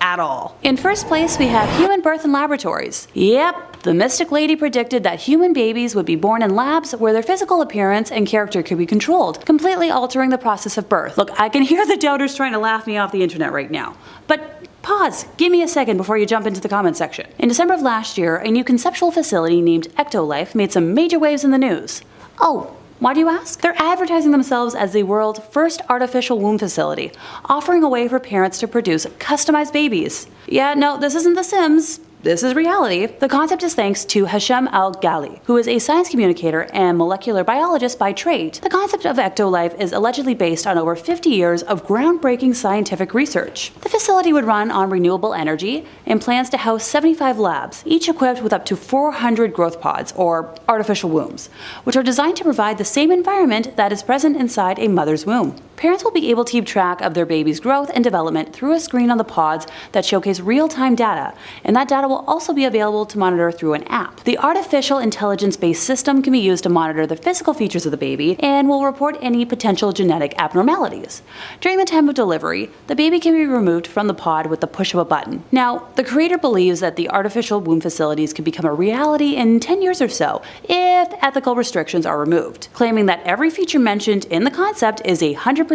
At all. In first place, we have human birth in laboratories. Yep, the mystic lady predicted that human babies would be born in labs where their physical appearance and character could be controlled, completely altering the process of birth. Look, I can hear the doubters trying to laugh me off the internet right now. But pause, give me a second before you jump into the comment section. In December of last year, a new conceptual facility named Ectolife made some major waves in the news. Oh, why do you ask? They're advertising themselves as the world's first artificial womb facility, offering a way for parents to produce customized babies. Yeah, no, this isn't The Sims. This is reality. The concept is thanks to Hashem Al-Ghali, who is a science communicator and molecular biologist by trade. The concept of Ectolife is allegedly based on over 50 years of groundbreaking scientific research. The facility would run on renewable energy and plans to house 75 labs, each equipped with up to 400 growth pods, or artificial wombs, which are designed to provide the same environment that is present inside a mother's womb. Parents will be able to keep track of their baby's growth and development through a screen on the pods that showcase real-time data, and that data will also be available to monitor through an app. The artificial intelligence-based system can be used to monitor the physical features of the baby and will report any potential genetic abnormalities. During the time of delivery, the baby can be removed from the pod with the push of a button. Now, the creator believes that the artificial womb facilities could become a reality in 10 years or so if ethical restrictions are removed, claiming that every feature mentioned in the concept is 100%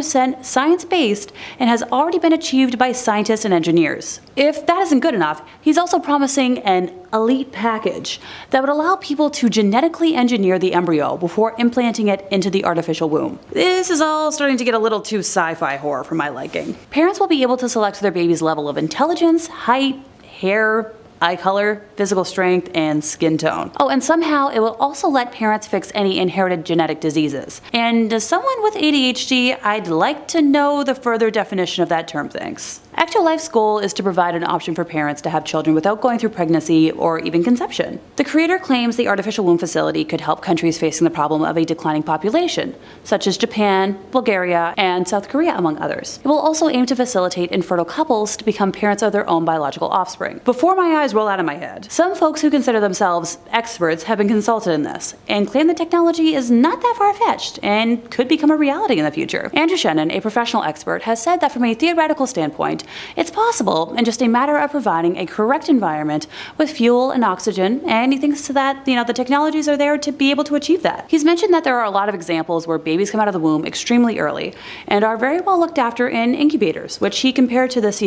science-based and has already been achieved by scientists and engineers. If that isn't good enough, he's also promising an elite package that would allow people to genetically engineer the embryo before implanting it into the artificial womb. This is all starting to get a little too sci-fi horror for my liking. Parents will be able to select their baby's level of intelligence, height, hair, eye color, physical strength, and skin tone. Oh, and somehow it will also let parents fix any inherited genetic diseases. And as someone with ADHD, I'd like to know the further definition of that term, thanks. Ectolife's goal is to provide an option for parents to have children without going through pregnancy or even conception. The creator claims the artificial womb facility could help countries facing the problem of a declining population, such as Japan, Bulgaria, and South Korea, among others. It will also aim to facilitate infertile couples to become parents of their own biological offspring. Before my eyes roll out of my head, some folks who consider themselves experts have been consulted in this, and claim the technology is not that far-fetched and could become a reality in the future. Andrew Shannon, a professional expert, has said that from a theoretical standpoint, it's possible and just a matter of providing a correct environment with fuel and oxygen, and he thinks that the technologies are there to be able to achieve that. He's mentioned that there are a lot of examples where babies come out of the womb extremely early and are very well looked after in incubators, which he compared to this,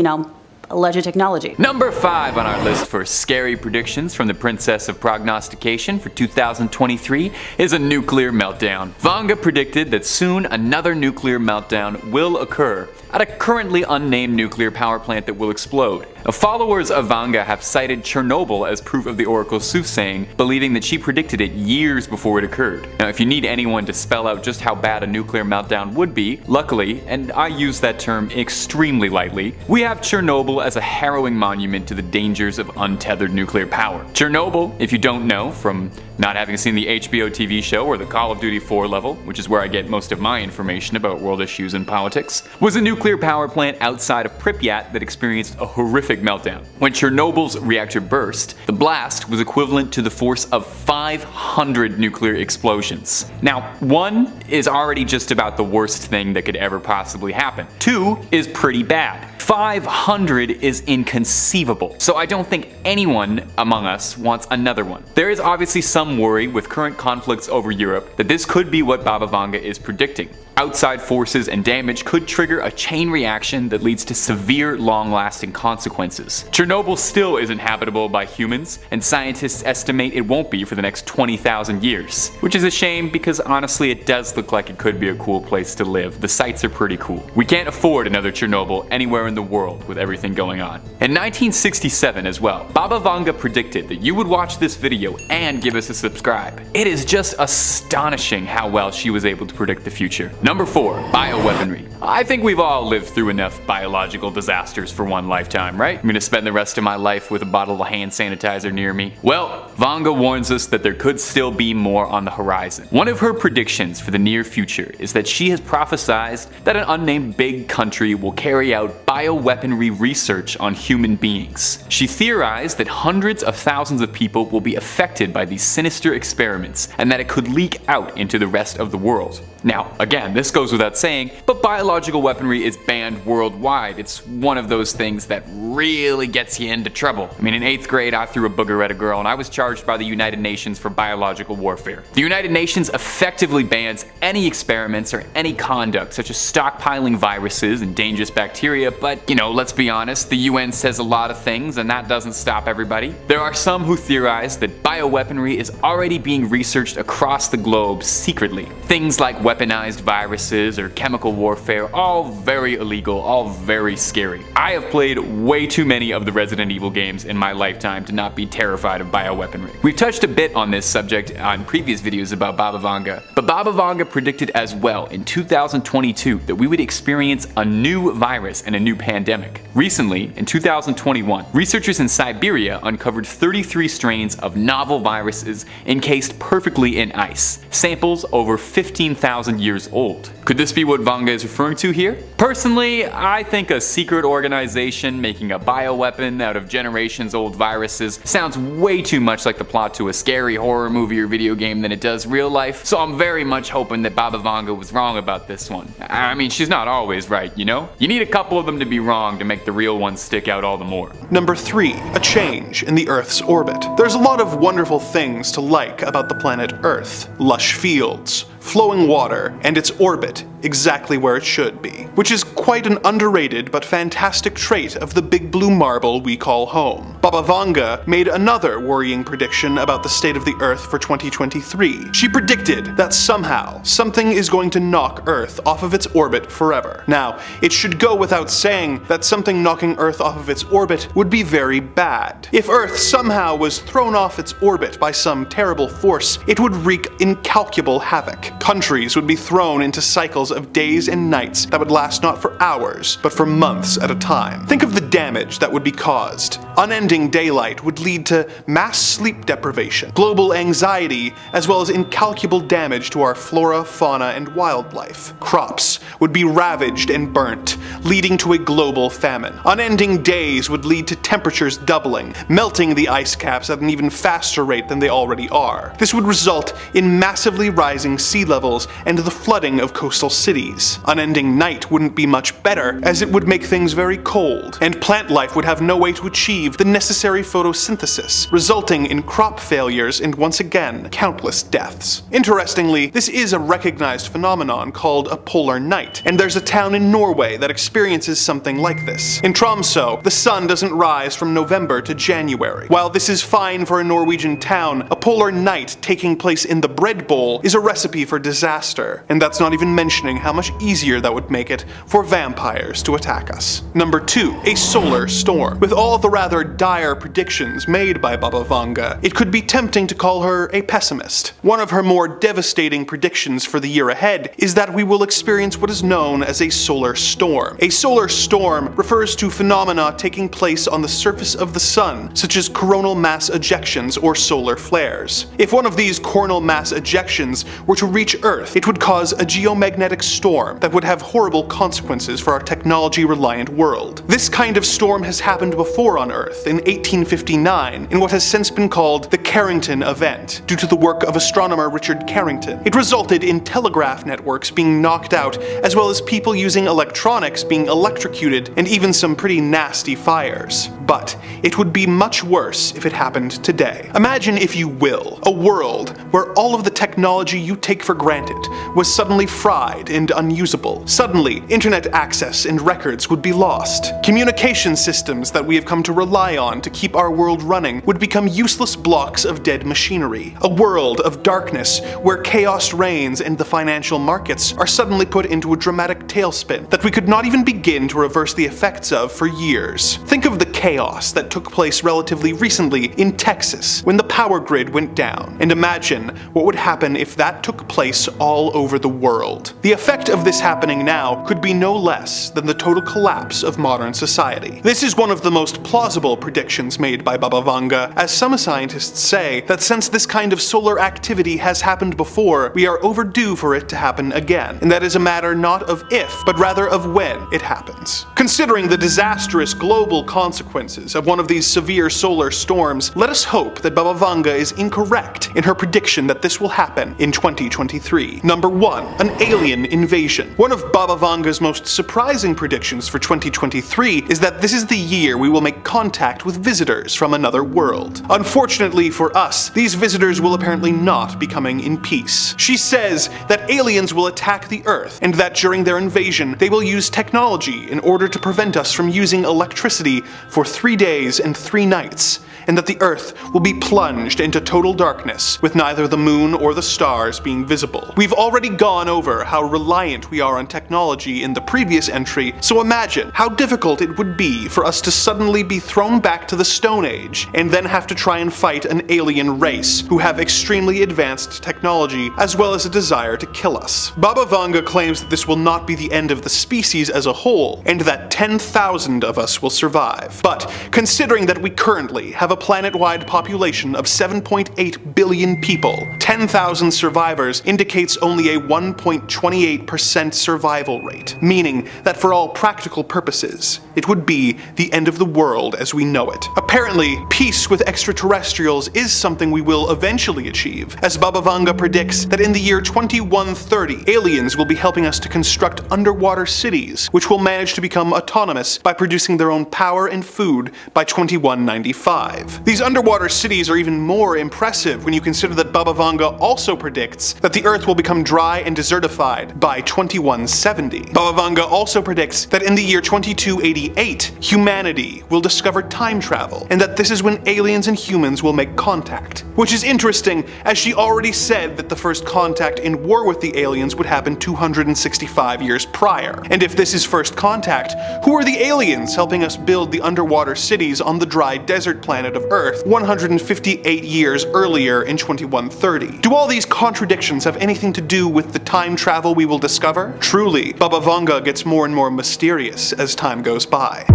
alleged technology. Number 5 on our list for scary predictions from the Princess of Prognostication for 2023 is a nuclear meltdown. Vanga predicted that soon another nuclear meltdown will occur at a currently unnamed nuclear power plant that will explode. Now, followers of Vanga have cited Chernobyl as proof of the oracle's soothsaying, believing that she predicted it years before it occurred. Now, if you need anyone to spell out just how bad a nuclear meltdown would be, luckily, and I use that term extremely lightly, we have Chernobyl as a harrowing monument to the dangers of untethered nuclear power. Chernobyl, if you don't know from not having seen the HBO TV show or the Call of Duty 4 level, which is where I get most of my information about world issues and politics, was a nuclear power plant outside of Pripyat that experienced a horrific meltdown. When Chernobyl's reactor burst, the blast was equivalent to the force of 500 nuclear explosions. Now, 1 is already just about the worst thing that could ever possibly happen. 2 is pretty bad. 500 is inconceivable. So I don't think anyone among us wants another one. There is obviously some worry with current conflicts over Europe that this could be what Baba Vanga is predicting. Outside forces and damage could trigger a chain reaction that leads to severe, long-lasting consequences. Chernobyl still isn't habitable by humans, and scientists estimate it won't be for the next 20,000 years. Which is a shame because honestly it does look like it could be a cool place to live. The sites are pretty cool. We can't afford another Chernobyl anywhere in the world with everything going on. In 1967 as well, Baba Vanga predicted that you would watch this video and give us a subscribe. It is just astonishing how well she was able to predict the future. Number 4, bioweaponry. I think we've all lived through enough biological disasters for one lifetime, right? I'm gonna spend the rest of my life with a bottle of hand sanitizer near me. Well, Vanga warns us that there could still be more on the horizon. One of her predictions for the near future is that she has prophesied that an unnamed big country will carry out bioweaponry research on human beings. She theorized that hundreds of thousands of people will be affected by these sinister experiments and that it could leak out into the rest of the world. Now, again, this goes without saying, but biological weaponry is banned worldwide. It's one of those things that really gets you into trouble. I mean, in 8th grade, I threw a booger at a girl and I was charged by the United Nations for biological warfare. The United Nations effectively bans any experiments or any conduct, such as stockpiling viruses and dangerous bacteria, but, let's be honest, the UN says a lot of things and that doesn't stop everybody. There are some who theorize that bioweaponry is already being researched across the globe secretly. Things like weaponized viruses or chemical warfare, all very illegal, all very scary. I have played way too many of the Resident Evil games in my lifetime to not be terrified of bioweaponry. We've touched a bit on this subject on previous videos about Baba Vanga, but Baba Vanga predicted as well in 2022 that we would experience a new virus and a new pandemic. Recently, in 2021, researchers in Siberia uncovered 33 strains of novel viruses encased perfectly in ice, samples over 15,000 years old. Could this be what Vanga is referring to here? Personally, I think a secret organization making a bioweapon out of generations old viruses sounds way too much like the plot to a scary horror movie or video game than it does real life, so I'm very much hoping that Baba Vanga was wrong about this one. I mean, she's not always right, you know? You need a couple of them to be wrong to make the real ones stick out all the more. Number 3. A change in the Earth's orbit. There's a lot of wonderful things to like about the planet Earth. Lush fields, flowing water, and its orbit exactly where it should be, which is quite an underrated but fantastic trait of the big blue marble we call home. Baba Vanga made another worrying prediction about the state of the Earth for 2023. She predicted that somehow something is going to knock Earth off of its orbit forever. Now, it should go without saying that something knocking Earth off of its orbit would be very bad. If Earth somehow was thrown off its orbit by some terrible force, it would wreak incalculable havoc. Countries would be thrown into cycles of days and nights that would last not for hours, but for months at a time. Think of the damage that would be caused. Unending daylight would lead to mass sleep deprivation, global anxiety, as well as incalculable damage to our flora, fauna, and wildlife. Crops would be ravaged and burnt, leading to a global famine. Unending days would lead to temperatures doubling, melting the ice caps at an even faster rate than they already are. This would result in massively rising sea levels and the flooding of coastal cities. Unending night wouldn't be much better, as it would make things very cold, and plant life would have no way to achieve the necessary photosynthesis, resulting in crop failures and once again, countless deaths. Interestingly, this is a recognized phenomenon called a polar night, and there's a town in Norway that experiences something like this. In Tromsø, the sun doesn't rise from November to January. While this is fine for a Norwegian town, a polar night taking place in the bread bowl is a recipe for disaster, and that's not even mentioning how much easier that would make it for vampires to attack us. Number 2. A solar storm. With all the rather dire predictions made by Baba Vanga, it could be tempting to call her a pessimist. One of her more devastating predictions for the year ahead is that we will experience what is known as a solar storm. A solar storm refers to phenomena taking place on the surface of the sun, such as coronal mass ejections or solar flares. If one of these coronal mass ejections were to reach Earth, it would cause a geomagnetic storm that would have horrible consequences for our technology-reliant world. This kind of storm has happened before on Earth in 1859 in what has since been called the Carrington event, due to the work of astronomer Richard Carrington. It resulted in telegraph networks being knocked out, as well as people using electronics being electrocuted, and even some pretty nasty fires. But it would be much worse if it happened today. Imagine, if you will, a world where all of the technology you take for granted was suddenly fried and unusable. Suddenly, internet access and records would be lost. Communication systems that we have come to rely on to keep our world running would become useless blocks of dead machinery. A world of darkness where chaos reigns and the financial markets are suddenly put into a dramatic tailspin that we could not even begin to reverse the effects of for years. Think of the chaos that took place relatively recently in Texas when the power grid went down, and imagine what would happen if that took place all over the world. The effect of this happening now could be no less than the total collapse of modern society. This is one of the most plausible predictions made by Baba Vanga, as some scientists say that since this kind of solar activity has happened before, we are overdue for it to happen again, and that is a matter not of if, but rather of when it happens. Considering the disastrous global consequences of one of these severe solar storms, let us hope that Baba Vanga is incorrect in her prediction that this will happen in 2023. Number 1. An alien invasion. One of Baba Vanga's most surprising predictions for 2023 is that this is the year we will make contact with visitors from another world. Unfortunately for us, these visitors will apparently not be coming in peace. She says that aliens will attack the Earth, and that during their invasion, they will use technology in order to prevent us from using electricity for 3 days and 3 nights, and that the Earth will be plunged into total darkness, with neither the moon or the stars being visible. We've already gone over how reliant we are on technology in the previous entry, so imagine how difficult it would be for us to suddenly be thrown back to the Stone Age, and then have to try and fight an alien race who have extremely advanced technology, as well as a desire to kill us. Baba Vanga claims that this will not be the end of the species as a whole, and that 10,000 of us will survive. But considering that we currently have a planet-wide population of 7.8 billion people, 10,000 survivors indicates only a 1.28% survival rate, meaning that for all practical purposes, it would be the end of the world as we know it. Apparently, peace with extraterrestrials is something we will eventually achieve, as Baba Vanga predicts that in the year 2130, aliens will be helping us to construct underwater cities, which will manage to become autonomous by producing their own power and food by 2195. These underwater cities are even more impressive when you consider that Baba Vanga also predicts that the Earth will become dry and desertified by 2170. Baba Vanga also predicts that in the year 2288, humanity will discover time travel, and that this is when aliens and humans will make contact. Which is interesting, as she already said that the first contact in war with the aliens would happen 265 years prior. And if this is first contact, who are the aliens helping us build the underwater cities on the dry desert planet of Earth 158 years earlier in 2130? Do all these contradictions have anything to do with the time travel we will discover? Truly, Baba Vanga gets more and more mysterious as time goes by.